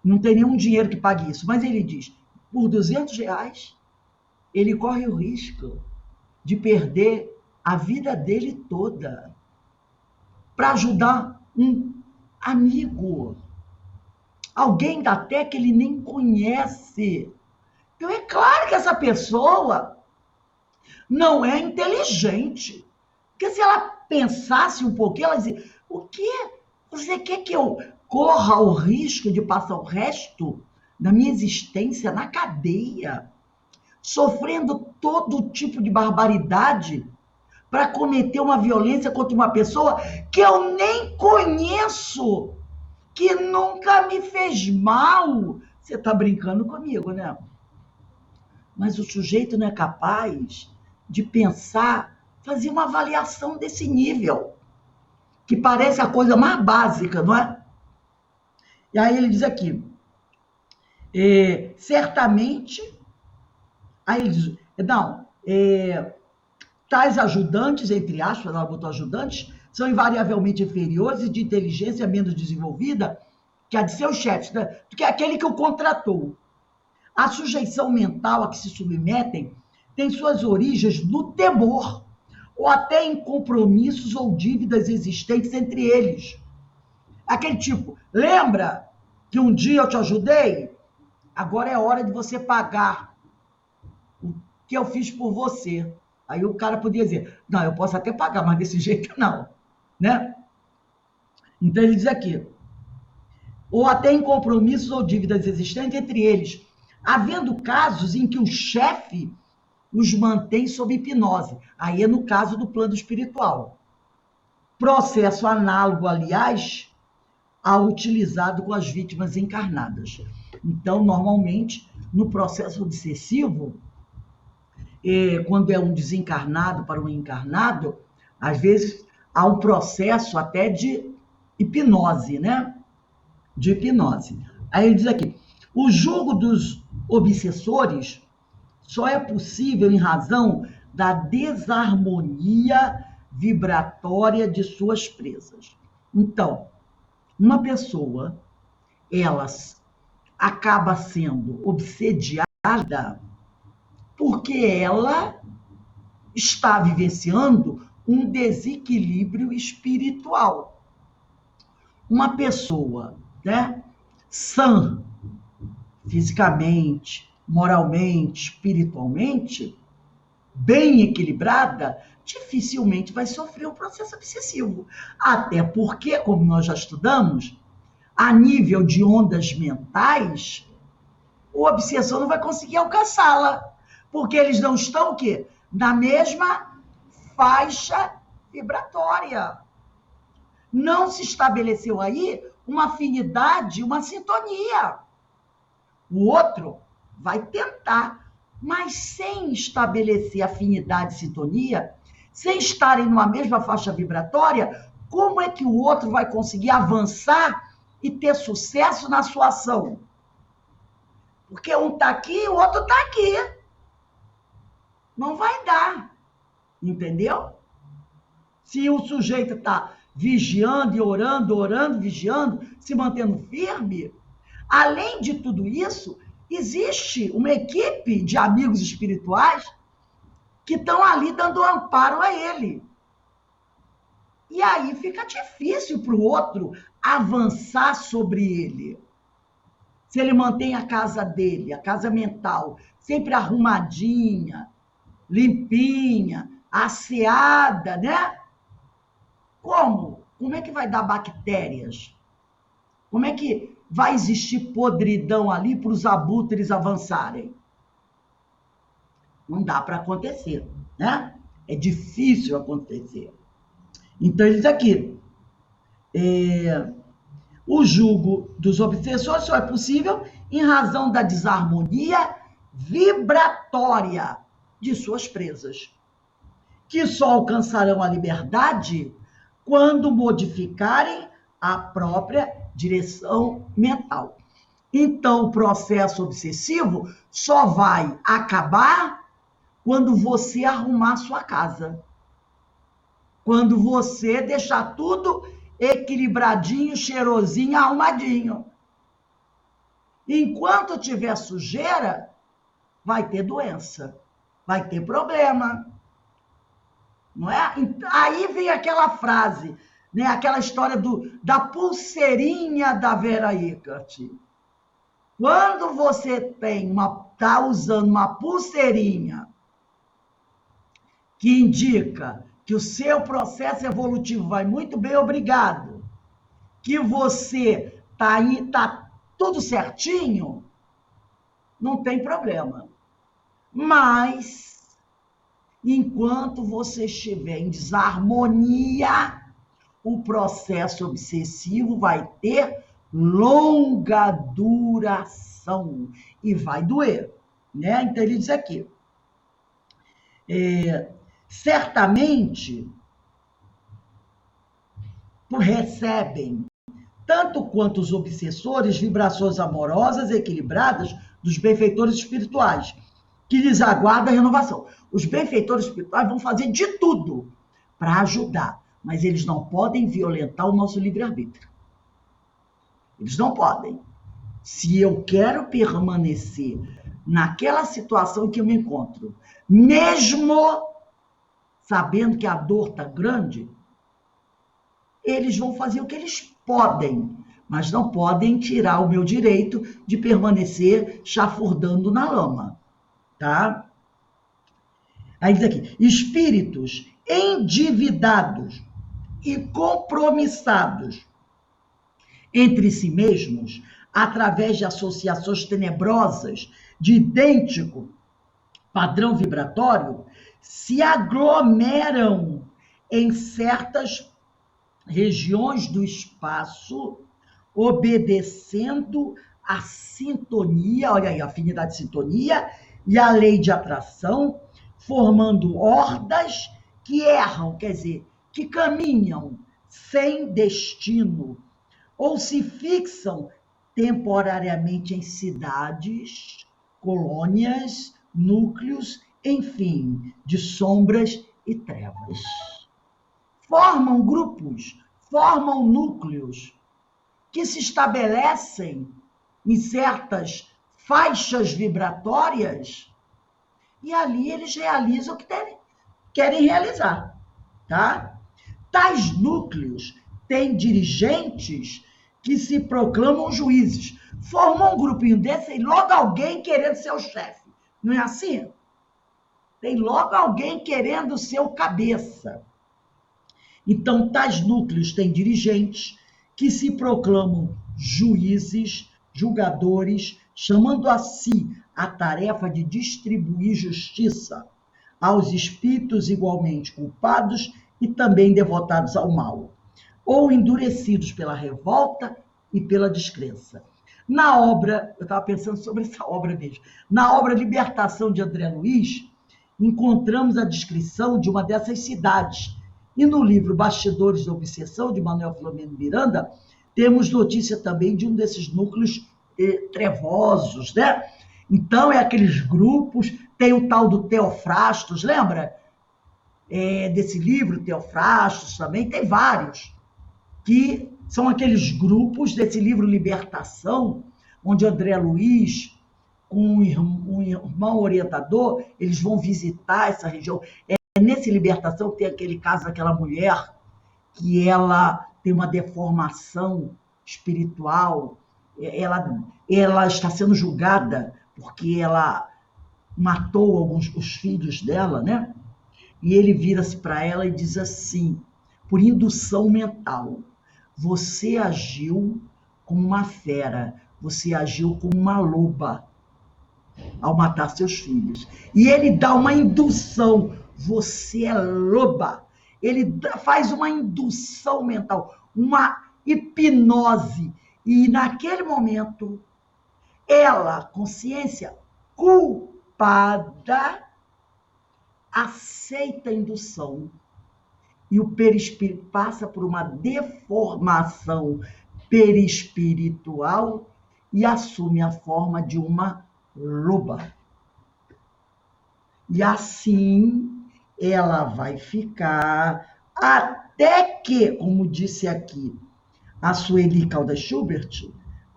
Não tem nenhum dinheiro que pague isso. Mas ele diz, por R$200, ele corre o risco de perder a vida dele toda para ajudar um amigo. Alguém da Terra que ele nem conhece. Então, é claro que essa pessoa não é inteligente. Porque se ela pensasse um pouquinho, ela dizia, o quê? Você quer que eu corra o risco de passar o resto da minha existência na cadeia, sofrendo todo tipo de barbaridade para cometer uma violência contra uma pessoa que eu nem conheço, que nunca me fez mal? Você está brincando comigo, né? Mas o sujeito não é capaz de pensar, fazer uma avaliação desse nível, que parece a coisa mais básica, não é? E aí ele diz aqui, certamente Aí ele diz, não, tais ajudantes, entre aspas, ela botou ajudantes, são invariavelmente inferiores e de inteligência menos desenvolvida que a de seus chefes, né? Que é aquele que o contratou. A sujeição mental a que se submetem tem suas origens no temor, ou até em compromissos ou dívidas existentes entre eles. Aquele tipo, lembra que um dia eu te ajudei? Agora é hora de você pagar o que eu fiz por você. Aí o cara podia dizer, não, eu posso até pagar, mas desse jeito não, né? Então ele diz aqui, ou até em compromissos ou dívidas existentes entre eles, havendo casos em que o chefe os mantém sob hipnose. Aí é no caso do plano espiritual. Processo análogo, aliás, ao utilizado com as vítimas encarnadas. Então, normalmente, no processo obsessivo, quando é um desencarnado para um encarnado, às vezes há um processo até de hipnose, né? De hipnose. Aí ele diz aqui, o julgo dos obsessores só é possível em razão da desarmonia vibratória de suas presas. Então, uma pessoa, ela acaba sendo obsediada porque ela está vivenciando um desequilíbrio espiritual. Uma pessoa, né, sã, fisicamente, moralmente, espiritualmente, bem equilibrada, dificilmente vai sofrer um processo obsessivo. Até porque, como nós já estudamos, a nível de ondas mentais, o obsessor não vai conseguir alcançá-la, porque eles não estão o quê? Na mesma faixa vibratória. Não se estabeleceu aí uma afinidade, uma sintonia. O outro vai tentar, mas sem estabelecer afinidade e sintonia, sem estarem numa mesma faixa vibratória, como é que o outro vai conseguir avançar e ter sucesso na sua ação? Porque um está aqui, o outro está aqui. Não vai dar, entendeu? Se o sujeito está vigiando e orando, orando, vigiando, se mantendo firme, além de tudo isso, existe uma equipe de amigos espirituais que estão ali dando amparo a ele. E aí fica difícil para o outro avançar sobre ele. Se ele mantém a casa dele, a casa mental, sempre arrumadinha, limpinha, asseada, né? Como? Como é que vai dar bactérias? Como é que vai existir podridão ali para os abutres avançarem? Não dá para acontecer, né? É difícil acontecer. Então, ele diz aqui, o julgo dos obsessores só é possível em razão da desarmonia vibratória de suas presas, que só alcançarão a liberdade quando modificarem a própria direção mental. Então, o processo obsessivo só vai acabar quando você arrumar sua casa. Quando você deixar tudo equilibradinho, cheirosinho, arrumadinho. Enquanto tiver sujeira, vai ter doença, vai ter problema. Não é? Aí vem aquela frase, né? Aquela história da pulseirinha da Vera Eckert. Quando você está usando uma pulseirinha que indica que o seu processo evolutivo vai muito bem, obrigado, que você tá tudo certinho, não tem problema. Mas, enquanto você estiver em desarmonia, o processo obsessivo vai ter longa duração e vai doer, né? Então ele diz aqui, certamente recebem, tanto quanto os obsessores, vibrações amorosas equilibradas dos benfeitores espirituais, que lhes aguarda a renovação. Os benfeitores espirituais vão fazer de tudo para ajudar, mas eles não podem violentar o nosso livre-arbítrio. Eles não podem. Se eu quero permanecer naquela situação em que eu me encontro, mesmo sabendo que a dor está grande, eles vão fazer o que eles podem, mas não podem tirar o meu direito de permanecer chafurdando na lama, tá? Aí diz aqui, espíritos endividados e compromissados entre si mesmos, através de associações tenebrosas de idêntico padrão vibratório, se aglomeram em certas regiões do espaço, obedecendo à sintonia, olha aí, a afinidade de sintonia e a lei de atração, formando hordas que erram, quer dizer, que caminham sem destino, ou se fixam temporariamente em cidades, colônias, núcleos, enfim, de sombras e trevas. Formam grupos, formam núcleos que se estabelecem em certas faixas vibratórias e ali eles realizam o que querem realizar, tá? Tais núcleos têm dirigentes que se proclamam juízes. Formam um grupinho desse e logo alguém querendo ser o chefe. Não é assim? Tem logo alguém querendo ser o cabeça. Então, tais núcleos têm dirigentes que se proclamam juízes, julgadores, chamando a si a tarefa de distribuir justiça aos espíritos igualmente culpados e também devotados ao mal, ou endurecidos pela revolta e pela descrença. Na obra, eu estava pensando sobre essa obra mesmo, na obra Libertação de André Luiz, encontramos a descrição de uma dessas cidades. E no livro Bastidores da Obsessão, de Manuel Filomeno Miranda, temos notícia também de um desses núcleos trevosos, né? Então, é aqueles grupos, tem o tal do Teofrastos, lembra? Desse livro, Teofrastos também, tem vários, que são aqueles grupos desse livro Libertação, onde André Luiz, com um irmão orientador, eles vão visitar essa região. Nesse Libertação tem aquele caso daquela mulher que ela tem uma deformação espiritual, ela está sendo julgada porque ela matou os filhos dela, né? E ele vira-se para ela e diz assim, por indução mental, você agiu como uma fera, você agiu como uma loba ao matar seus filhos. E ele dá uma indução, você é loba. Ele faz uma indução mental, uma hipnose. E naquele momento, ela, consciência culpada, aceita a indução. E o perispírito passa por uma deformação perispiritual e assume a forma de uma loba. E assim ela vai ficar até que, como disse aqui a Sueli Caldas Schubert,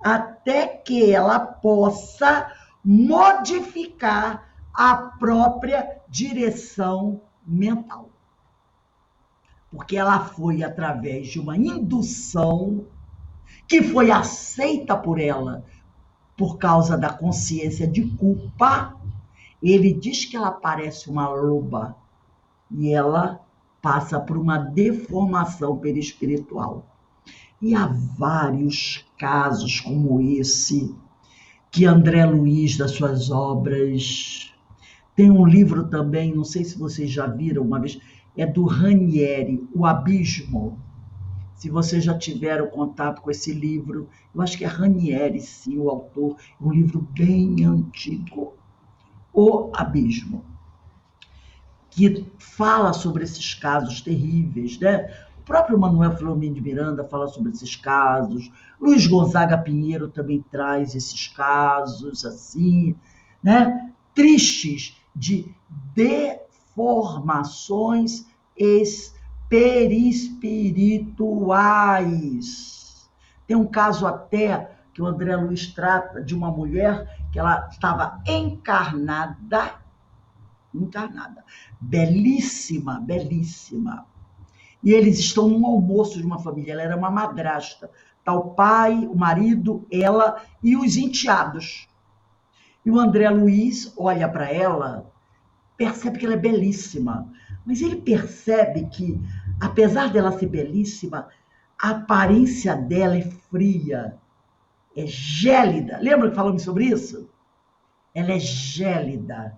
até que ela possa modificar a própria direção mental. Porque ela foi através de uma indução que foi aceita por ela por causa da consciência de culpa. Ele diz que ela parece uma loba e ela passa por uma deformação perispiritual. E há vários casos como esse que André Luiz, das suas obras, tem um livro também, não sei se vocês já viram uma vez, é do Ranieri, O Abismo. Se vocês já tiveram contato com esse livro, eu acho que é Ranieri, sim, o autor, um livro bem antigo, O Abismo, que fala sobre esses casos terríveis, né? O próprio Manuel Filomeno de Miranda fala sobre esses casos, Luiz Gonzaga Pinheiro também traz esses casos, assim, né? tristes de deformações perispirituais. Tem um caso até que o André Luiz trata de uma mulher que ela estava encarnada, belíssima, belíssima. E eles estão num almoço de uma família, ela era uma madrasta. Está o pai, o marido, ela e os enteados. E o André Luiz olha para ela, percebe que ela é belíssima, mas ele percebe que, apesar dela ser belíssima, a aparência dela é fria, é gélida. Lembra que falamos sobre isso? Ela é gélida.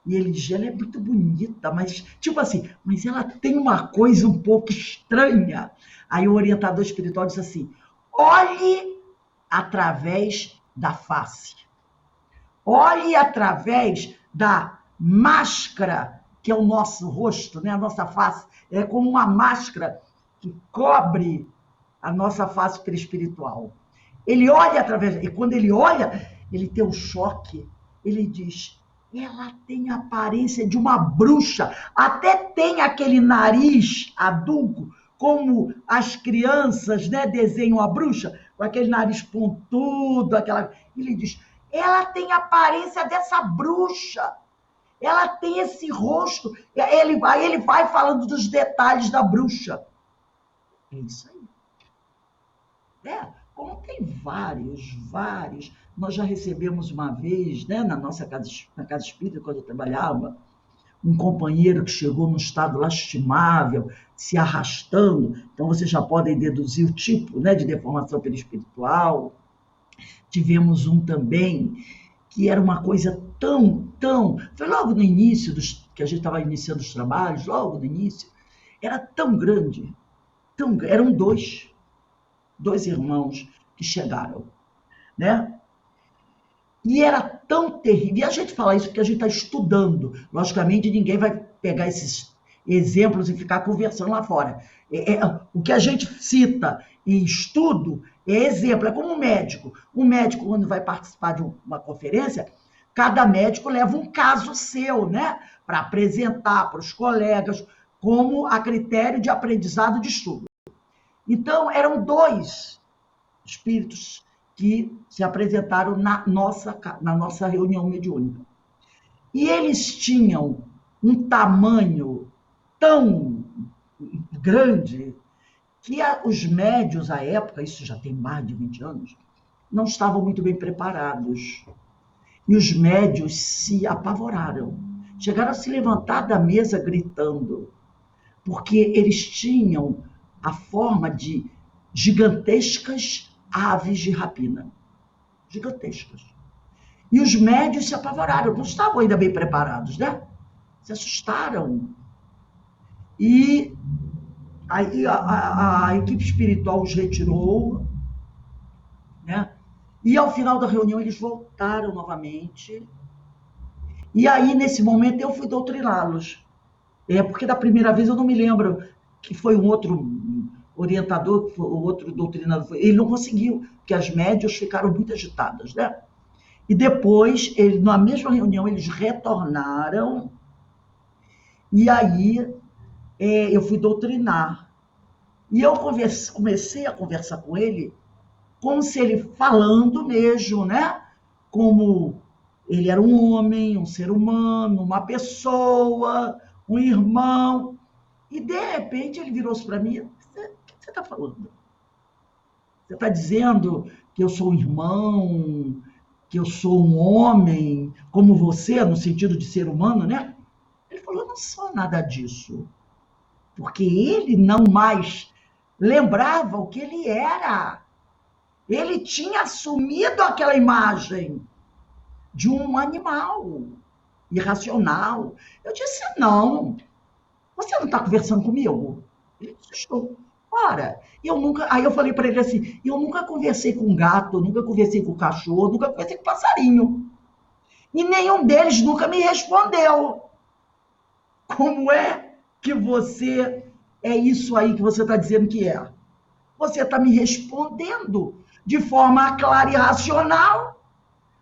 E ele diz, ela é muito bonita, mas, tipo assim, mas ela tem uma coisa um pouco estranha. Aí o orientador espiritual diz assim, olhe através da face. Olhe através da máscara, que é o nosso rosto, né? A nossa face é como uma máscara que cobre a nossa face perispiritual. Ele olha através, e quando ele olha, ele tem um choque, ele diz, ela tem a aparência de uma bruxa, até tem aquele nariz adulto, como as crianças, né, desenham a bruxa, com aquele nariz pontudo, aquela... Ele diz, ela tem a aparência dessa bruxa, ela tem esse rosto, aí ele vai falando dos detalhes da bruxa. É isso aí. Como tem vários, nós já recebemos uma vez, né, na casa espírita, quando eu trabalhava, um companheiro que chegou num estado lastimável, se arrastando, então vocês já podem deduzir o tipo, né, de deformação perispiritual. Tivemos um também, que era uma coisa foi logo no início, que a gente estava iniciando os trabalhos, logo no início, era tão grande, eram dois irmãos que chegaram, né? E era tão terrível, e a gente fala isso porque a gente está estudando, logicamente ninguém vai pegar esses exemplos e ficar conversando lá fora. O que a gente cita em estudo é exemplo, é como um médico. Um médico, quando vai participar de uma conferência, cada médico leva um caso seu, né? Para apresentar para os colegas, como a critério de aprendizado de estudo. Então, eram dois espíritos que se apresentaram na nossa reunião mediúnica. E eles tinham um tamanho tão grande que os médios, à época, isso já tem mais de 20 anos, não estavam muito bem preparados. E os médios se apavoraram. Chegaram a se levantar da mesa gritando, porque eles tinham a forma de gigantescas aves de rapina. Gigantescas. E os médios se apavoraram, não estavam ainda bem preparados, né? Se assustaram. E aí a equipe espiritual os retirou, né? E ao final da reunião eles voltaram novamente. E aí, nesse momento, eu fui doutriná-los. Porque da primeira vez eu não me lembro que foi um outro orientador, o outro doutrinador. Ele não conseguiu, porque as médias ficaram muito agitadas, né? E depois, na mesma reunião, eles retornaram. E aí eu fui doutrinar. E eu comecei a conversar com ele como se ele falando mesmo, né? Como ele era um homem, um ser humano, uma pessoa, um irmão. E, de repente, ele virou-se para mim, o que você está falando? Você está dizendo que eu sou um irmão, que eu sou um homem, como você, no sentido de ser humano, né? Ele falou, eu não sou nada disso. Porque ele não mais lembrava o que ele era. Ele tinha assumido aquela imagem de um animal irracional. Eu disse, não, você não está conversando comigo? Ele disse, estou. Ora, aí eu falei para ele assim, eu nunca conversei com gato, nunca conversei com cachorro, nunca conversei com passarinho. E nenhum deles nunca me respondeu. Como é que você é isso aí que você está dizendo que é? Você está me respondendo de forma clara e racional.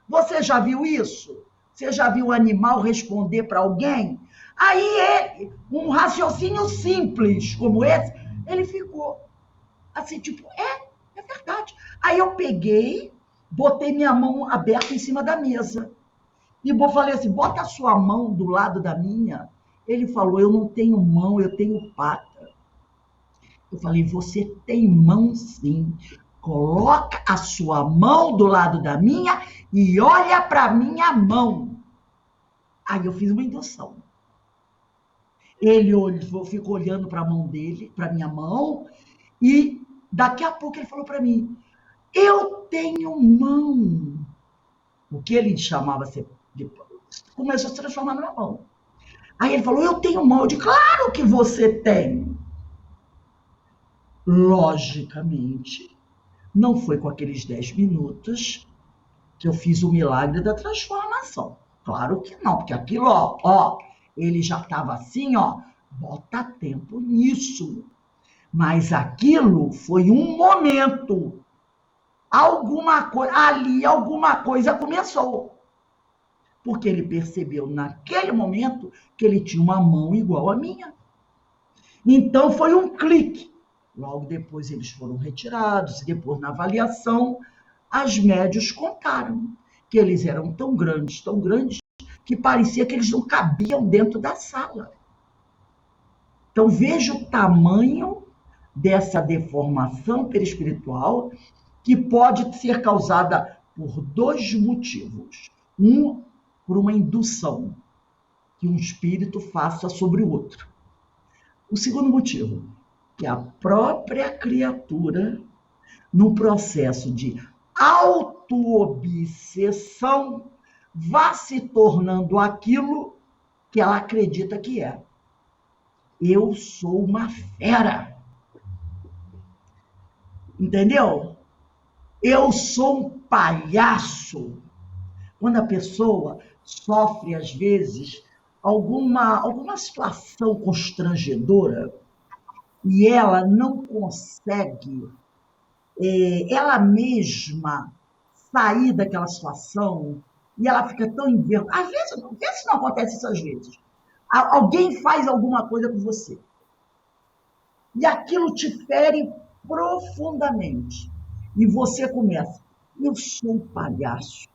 Você já viu isso? Você já viu um animal responder para alguém? Aí ele, um raciocínio simples como esse, ele ficou assim, tipo, é verdade. Aí eu peguei, botei minha mão aberta em cima da mesa. E eu falei assim, bota a sua mão do lado da minha. Ele falou, eu não tenho mão, eu tenho pata. Eu falei, você tem mão sim. Coloca a sua mão do lado da minha e olha para minha mão. Aí eu fiz uma indução. Ele ficou olhando para a mão dele, para minha mão, e daqui a pouco ele falou para mim, eu tenho mão. O que ele chamava de começou a se transformar numa mão. Aí ele falou, eu tenho mão. Eu disse, claro que você tem. Logicamente, não foi com aqueles 10 minutos que eu fiz o milagre da transformação. Claro que não, porque aquilo, ó, ele já estava assim, ó, bota tempo nisso. Mas aquilo foi um momento. Alguma coisa começou. Porque ele percebeu naquele momento que ele tinha uma mão igual à minha. Então foi um clique. Logo depois eles foram retirados, e depois na avaliação, as médios contaram que eles eram tão grandes, que parecia que eles não cabiam dentro da sala. Então veja o tamanho dessa deformação perispiritual que pode ser causada por 2 motivos. Um, por uma indução que um espírito faça sobre o outro. O segundo motivo, que a própria criatura, no processo de auto-obsessão, vá se tornando aquilo que ela acredita que é. Eu sou uma fera. Entendeu? Eu sou um palhaço. Quando a pessoa sofre, às vezes, alguma situação constrangedora e ela não consegue ela mesma sair daquela situação e ela fica tão envergonhada. Às vezes não acontece isso às vezes. Alguém faz alguma coisa com você e aquilo te fere profundamente. E você começa, eu sou um palhaço.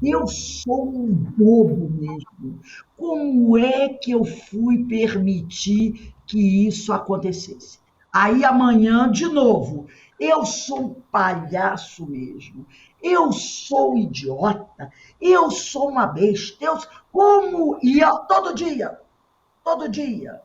Eu sou um bobo mesmo. Como é que eu fui permitir que isso acontecesse? Aí amanhã, de novo, eu sou um palhaço mesmo. Eu sou idiota. Eu sou uma besta. Todo dia,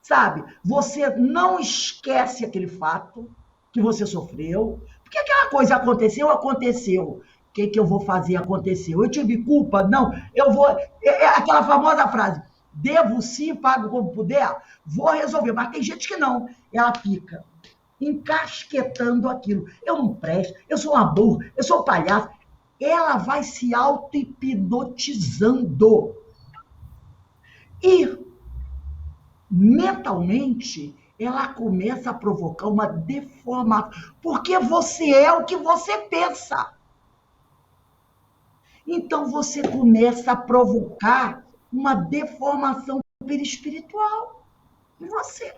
sabe? Você não esquece aquele fato que você sofreu, porque aquela coisa aconteceu. O que eu vou fazer? Aconteceu. Eu tive culpa? Não. Eu vou. É aquela famosa frase: devo sim, pago como puder, vou resolver. Mas tem gente que não. Ela fica encasquetando aquilo. Eu não presto, eu sou uma burra, eu sou um palhaço. Ela vai se auto-hipnotizando. E, mentalmente, ela começa a provocar uma deformação. Porque você é o que você pensa. Então você começa a provocar uma deformação perispiritual em você.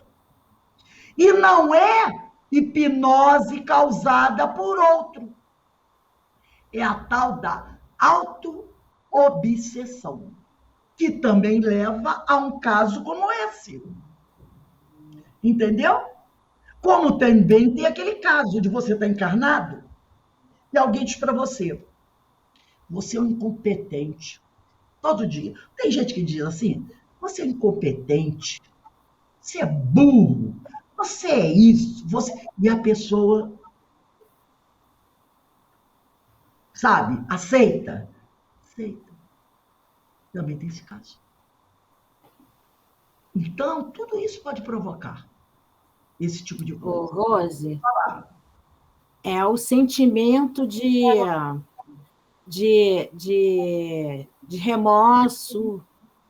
E não é hipnose causada por outro. É a tal da auto-obsessão, que também leva a um caso como esse. Entendeu? Como também tem aquele caso de você estar encarnado e alguém diz para você, você é um incompetente. Todo dia. Tem gente que diz assim, você é incompetente, você é burro, você é isso, e a pessoa, sabe, aceita. Também tem esse caso. Então, tudo isso pode provocar esse tipo de coisa. Ô, Rose, é o sentimento de remorso,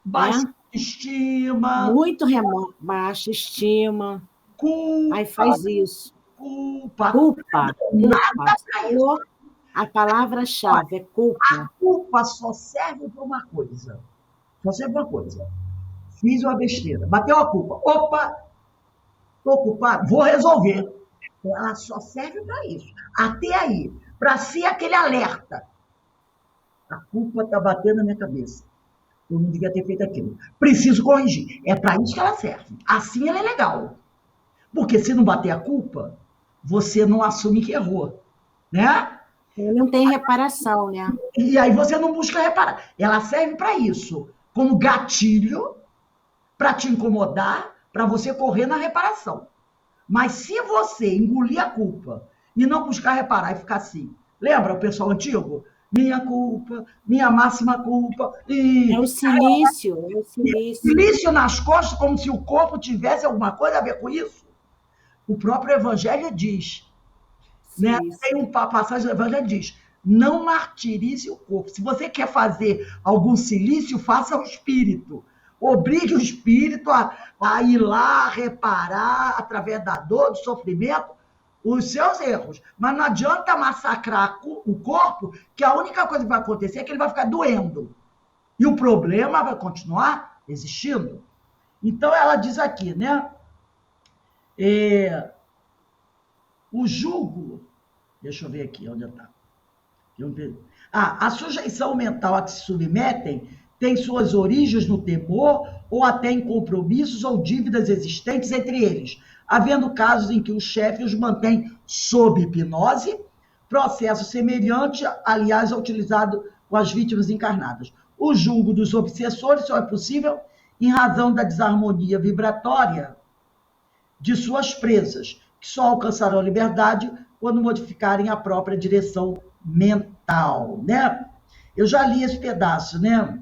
baixa estima. Muito remorso, baixa estima. Culpa. Aí faz isso. Culpa. Culpa. A palavra-chave é culpa. A culpa só serve para uma coisa. Só serve para uma coisa. Fiz uma besteira. Bateu a culpa. Opa, estou culpado, vou resolver. Ela só serve para isso. Até aí. Para ser aquele alerta. A culpa está batendo na minha cabeça. Eu não devia ter feito aquilo. Preciso corrigir. É para isso que ela serve. Assim ela é legal. Porque se não bater a culpa, você não assume que errou. Né? Não tem reparação, né? E aí você não busca reparar. Ela serve para isso. Como gatilho para te incomodar, para você correr na reparação. Mas se você engolir a culpa e não buscar reparar e ficar assim, lembra o pessoal antigo? Minha culpa, minha máxima culpa. É o silício, é o silício. Silício nas costas, como se o corpo tivesse alguma coisa a ver com isso. O próprio Evangelho diz, né? Tem uma passagem do Evangelho que diz, não martirize o corpo. Se você quer fazer algum silício, faça o espírito. Obrigue o espírito a ir lá, reparar, através da dor, do sofrimento, os seus erros. Mas não adianta massacrar o corpo, que a única coisa que vai acontecer é que ele vai ficar doendo. E o problema vai continuar existindo. Então, ela diz aqui, né? O jugo... Deixa eu ver aqui onde está. A sujeição mental a que se submetem tem suas origens no temor ou até em compromissos ou dívidas existentes entre eles, havendo casos em que o chefe os mantém sob hipnose, processo semelhante, aliás, ao utilizado com as vítimas encarnadas. O julgo dos obsessores só é possível em razão da desarmonia vibratória de suas presas, que só alcançarão a liberdade quando modificarem a própria direção mental, né? Eu já li esse pedaço, né?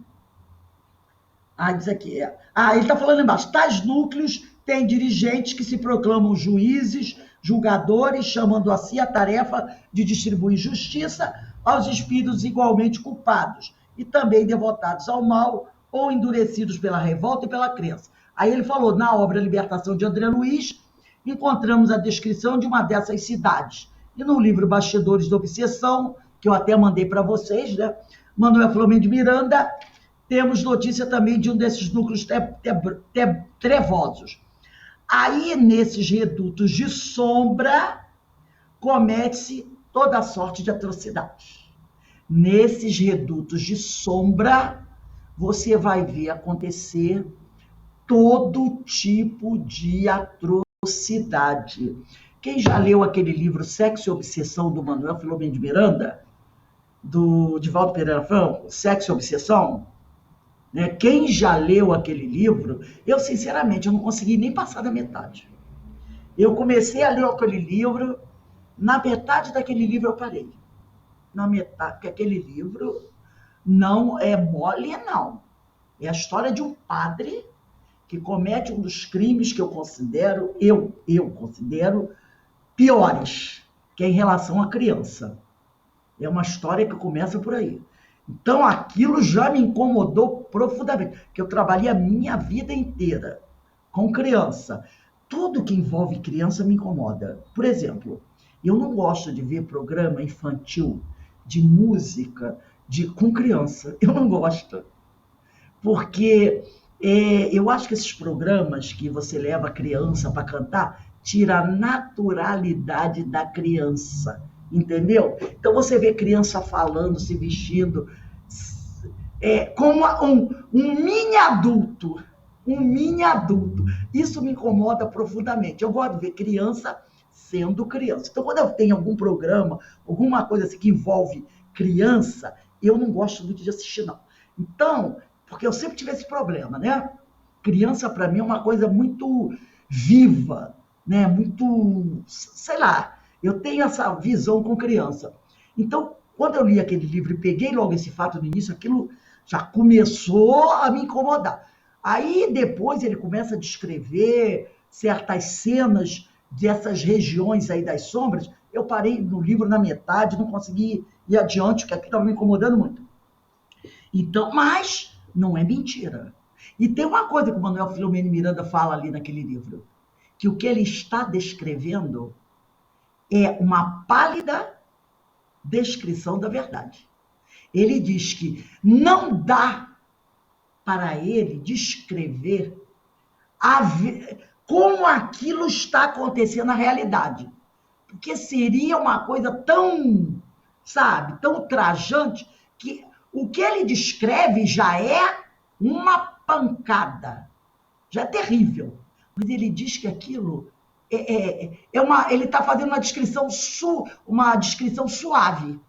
Diz aqui. Ele está falando embaixo. Tais núcleos têm dirigentes que se proclamam juízes, julgadores, chamando a si a tarefa de distribuir justiça aos espíritos igualmente culpados e também devotados ao mal ou endurecidos pela revolta e pela crença. Aí ele falou, na obra Libertação de André Luiz, encontramos a descrição de uma dessas cidades. E no livro Bastidores da Obsessão, que eu até mandei para vocês, né? Manuel Filomeno de Miranda, temos notícia também de um desses núcleos trevosos. Aí, nesses redutos de sombra, comete-se toda sorte de atrocidades. Nesses redutos de sombra, você vai ver acontecer todo tipo de atrocidade. Quem já leu aquele livro Sexo e Obsessão, do Manuel Filomeno de Miranda, do Divaldo Pereira Franco, Sexo e Obsessão, né? Quem já leu aquele livro, eu, sinceramente, eu não consegui nem passar da metade. Eu comecei a ler aquele livro, na metade daquele livro eu parei. Na metade, porque aquele livro não é mole, não. É a história de um padre que comete um dos crimes que eu considero piores, que é em relação à criança. É uma história que começa por aí. Então, aquilo já me incomodou profundamente, porque eu trabalhei a minha vida inteira com criança. Tudo que envolve criança me incomoda. Por exemplo, eu não gosto de ver programa infantil de música com criança. Eu não gosto. Porque eu acho que esses programas que você leva a criança para cantar tira a naturalidade da criança. Entendeu? Então você vê criança falando, se vestindo como um mini adulto. Um mini adulto. Isso me incomoda profundamente. Eu gosto de ver criança sendo criança. Então, quando eu tenho algum programa, alguma coisa assim que envolve criança, eu não gosto muito de assistir, não. Então, porque eu sempre tive esse problema, né? Criança, para mim, é uma coisa muito viva, né? Muito, sei lá, eu tenho essa visão com criança. Então, quando eu li aquele livro e peguei logo esse fato no início, aquilo já começou a me incomodar. Aí, depois, ele começa a descrever certas cenas dessas regiões aí das sombras. Eu parei no livro na metade, não consegui ir adiante, porque aquilo estava me incomodando muito. Então, mas não é mentira. E tem uma coisa que o Manuel Filomeno Miranda fala ali naquele livro, que o que ele está descrevendo é uma pálida descrição da verdade. Ele diz que não dá para ele descrever como aquilo está acontecendo na realidade. Porque seria uma coisa tão, sabe, tão ultrajante, que o que ele descreve já é uma pancada, já é terrível. Mas ele diz que aquilo ele está fazendo uma descrição suave,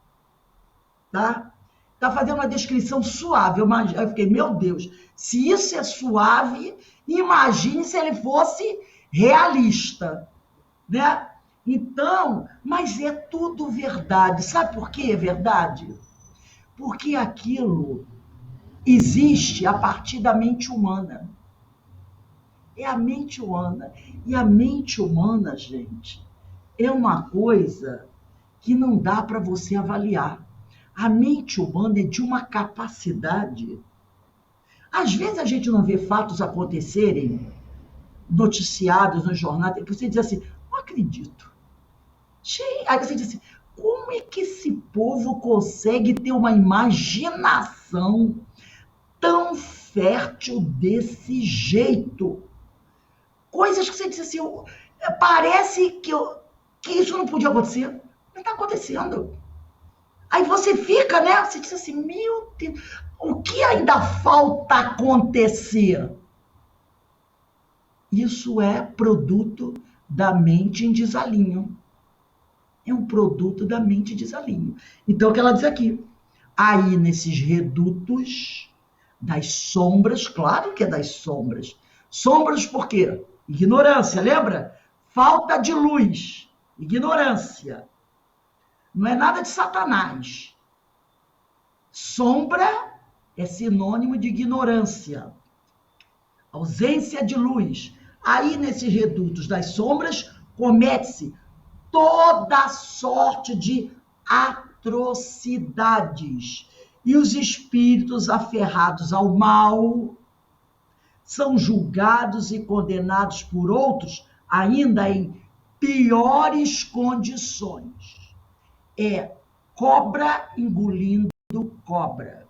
tá? Está fazendo uma descrição suave. Eu fiquei, meu Deus, se isso é suave, imagine se ele fosse realista, né? Então, mas é tudo verdade. Sabe por que é verdade? Porque aquilo existe a partir da mente humana. É a mente humana. E a mente humana, gente, é uma coisa que não dá para você avaliar. A mente humana é de uma capacidade. Às vezes a gente não vê fatos acontecerem, noticiados no jornal, e você diz assim, não acredito. Aí você diz assim, como é que esse povo consegue ter uma imaginação tão fértil desse jeito? Coisas que você diz assim, parece que isso não podia acontecer. Não está acontecendo. Aí você fica, né? Você diz assim, meu Deus, o que ainda falta acontecer? Isso é produto da mente em desalinho. É um produto da mente em desalinho. Então, o que ela diz aqui? Aí, nesses redutos das sombras, claro que é das sombras. Sombras por quê? Ignorância, lembra? Falta de luz. Ignorância. Não é nada de Satanás. Sombra é sinônimo de ignorância. Ausência de luz. Aí, nesses redutos das sombras, comete-se toda sorte de atrocidades. E os espíritos aferrados ao mal são julgados e condenados por outros ainda em piores condições. É cobra engolindo cobra,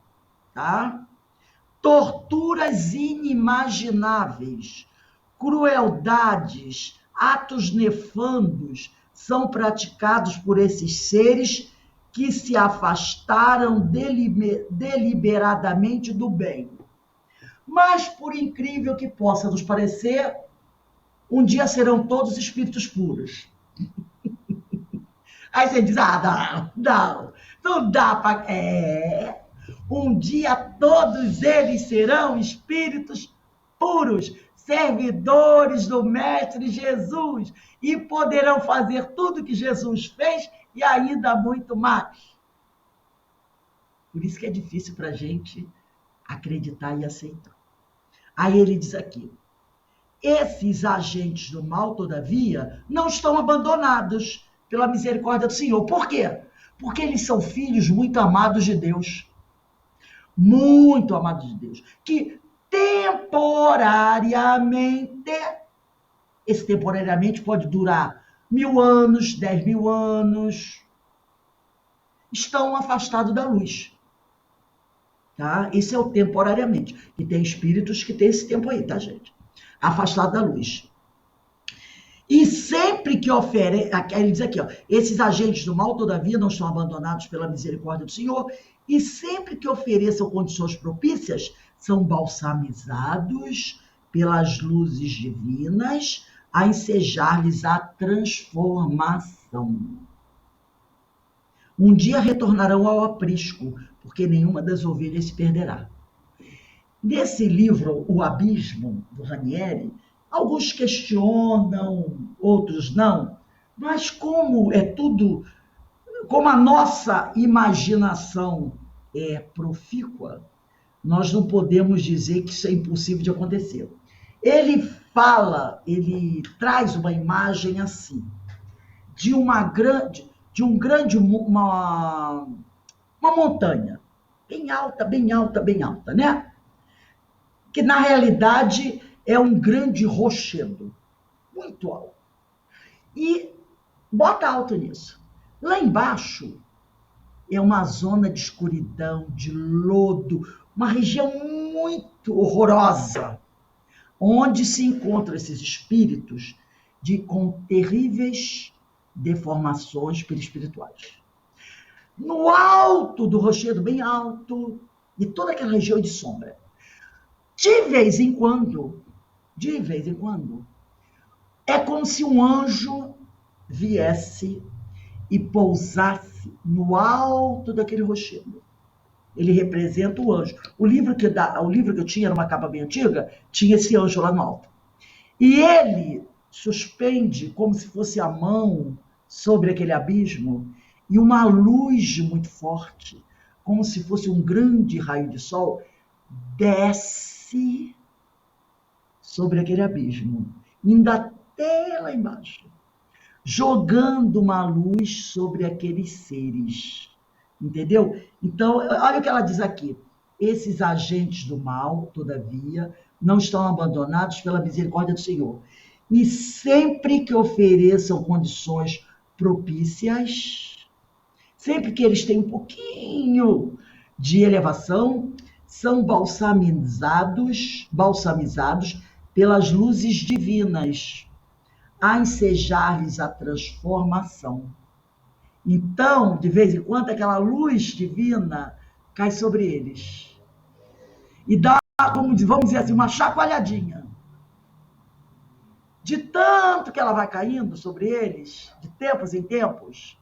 tá? Torturas inimagináveis, crueldades, atos nefandos são praticados por esses seres que se afastaram deliberadamente do bem. Mas, por incrível que possa nos parecer, um dia serão todos espíritos puros. Aí você diz, não dá para... Um dia todos eles serão espíritos puros, servidores do Mestre Jesus, e poderão fazer tudo que Jesus fez e ainda muito mais. Por isso que é difícil para a gente acreditar e aceitar. Aí ele diz aqui, esses agentes do mal, todavia, não estão abandonados pela misericórdia do Senhor. Por quê? Porque eles são filhos muito amados de Deus. Muito amados de Deus. Que temporariamente, esse temporariamente pode durar 1000 anos, 10.000 anos, estão afastados da luz. Tá? Esse é o temporariamente. E tem espíritos que tem esse tempo aí, tá, gente? Afastado da luz. E sempre que oferece, ele diz aqui, ó, esses agentes do mal, todavia, não estão abandonados pela misericórdia do Senhor, e sempre que ofereçam condições propícias, são balsamizados pelas luzes divinas a ensejar-lhes a transformação. Um dia retornarão ao aprisco, porque nenhuma das ovelhas se perderá. Nesse livro, O Abismo, do Ranieri, alguns questionam, outros não, mas como é tudo, como a nossa imaginação é profícua, nós não podemos dizer que isso é impossível de acontecer. Ele traz uma imagem assim, de uma montanha, bem alta, bem alta, bem alta, né? Que na realidade é um grande rochedo, muito alto. E bota alto nisso. Lá embaixo é uma zona de escuridão, de lodo, uma região muito horrorosa, onde se encontram esses espíritos com terríveis deformações perispirituais. No alto do rochedo, bem alto, e toda aquela região de sombra. De vez em quando, é como se um anjo viesse e pousasse no alto daquele rochedo. Ele representa o anjo. O livro que eu tinha, era uma capa bem antiga, tinha esse anjo lá no alto. E ele suspende como se fosse a mão sobre aquele abismo, e uma luz muito forte, como se fosse um grande raio de sol, desce sobre aquele abismo, indo até lá embaixo, jogando uma luz sobre aqueles seres. Entendeu? Então, olha o que ela diz aqui. Esses agentes do mal, todavia, não estão abandonados pela misericórdia do Senhor. E sempre que ofereçam condições propícias, sempre que eles têm um pouquinho de elevação, são balsamizados pelas luzes divinas, a ensejar-lhes a transformação. Então, de vez em quando, aquela luz divina cai sobre eles e dá, vamos dizer assim, uma chacoalhadinha. De tanto que ela vai caindo sobre eles, de tempos em tempos,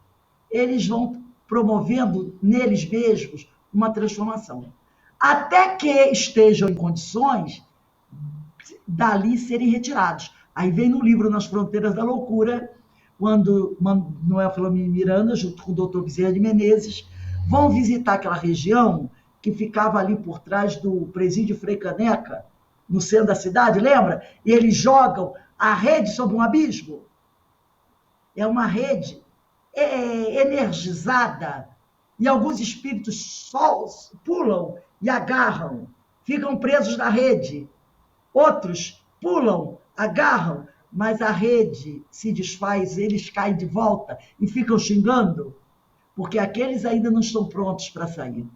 eles vão promovendo neles mesmos uma transformação. Até que estejam em condições dali serem retirados. Aí vem no livro Nas Fronteiras da Loucura, quando Manuel Filomeno Miranda, junto com o doutor Bezerra de Menezes, vão visitar aquela região que ficava ali por trás do presídio Frei Caneca, no centro da cidade, lembra? E eles jogam a rede sobre um abismo. É uma rede energizada, e alguns espíritos pulam e agarram, ficam presos na rede. Outros pulam, agarram, mas a rede se desfaz, eles caem de volta e ficam xingando, porque aqueles ainda não estão prontos para sair.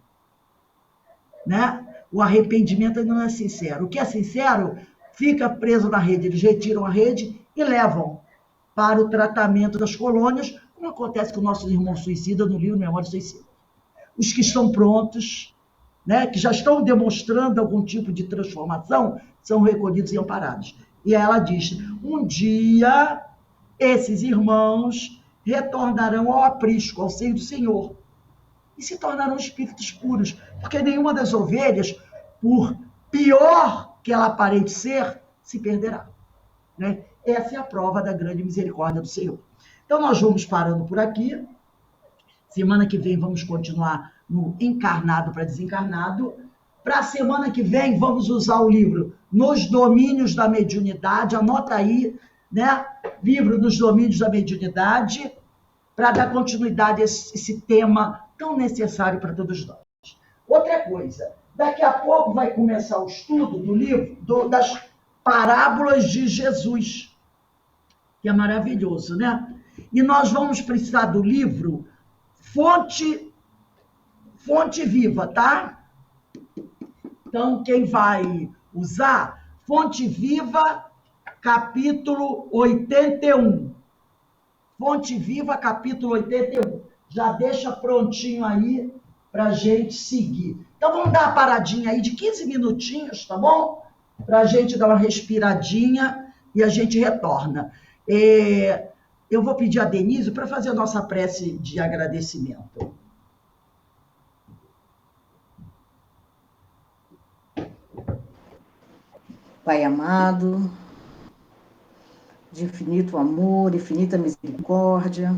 Né? O arrependimento ainda não é sincero. O que é sincero fica preso na rede. Eles retiram a rede e levam para o tratamento das colônias, como acontece com nossos irmãos suicidas no livro Memória do Suicida. Os que estão prontos, né, que já estão demonstrando algum tipo de transformação, são recolhidos e amparados. E ela diz, um dia esses irmãos retornarão ao aprisco, ao seio do Senhor, e se tornarão espíritos puros, porque nenhuma das ovelhas, por pior que ela aparente ser, se perderá. Né? Essa é a prova da grande misericórdia do Senhor. Então, nós vamos parando por aqui. Semana que vem vamos continuar no Encarnado para Desencarnado. Para a semana que vem, vamos usar o livro Nos Domínios da Mediunidade. Anota aí, né? Livro Nos Domínios da Mediunidade, para dar continuidade a esse tema tão necessário para todos nós. Outra coisa, daqui a pouco vai começar o estudo do livro das Parábolas de Jesus, que é maravilhoso, né? E nós vamos precisar do livro Fonte Viva, tá? Então, quem vai usar? Fonte Viva, capítulo 81. Fonte Viva, capítulo 81. Já deixa prontinho aí para a gente seguir. Então, vamos dar uma paradinha aí de 15 minutinhos, tá bom? Para a gente dar uma respiradinha e a gente retorna. Eu vou pedir a Denise para fazer a nossa prece de agradecimento. Pai amado, de infinito amor, infinita misericórdia,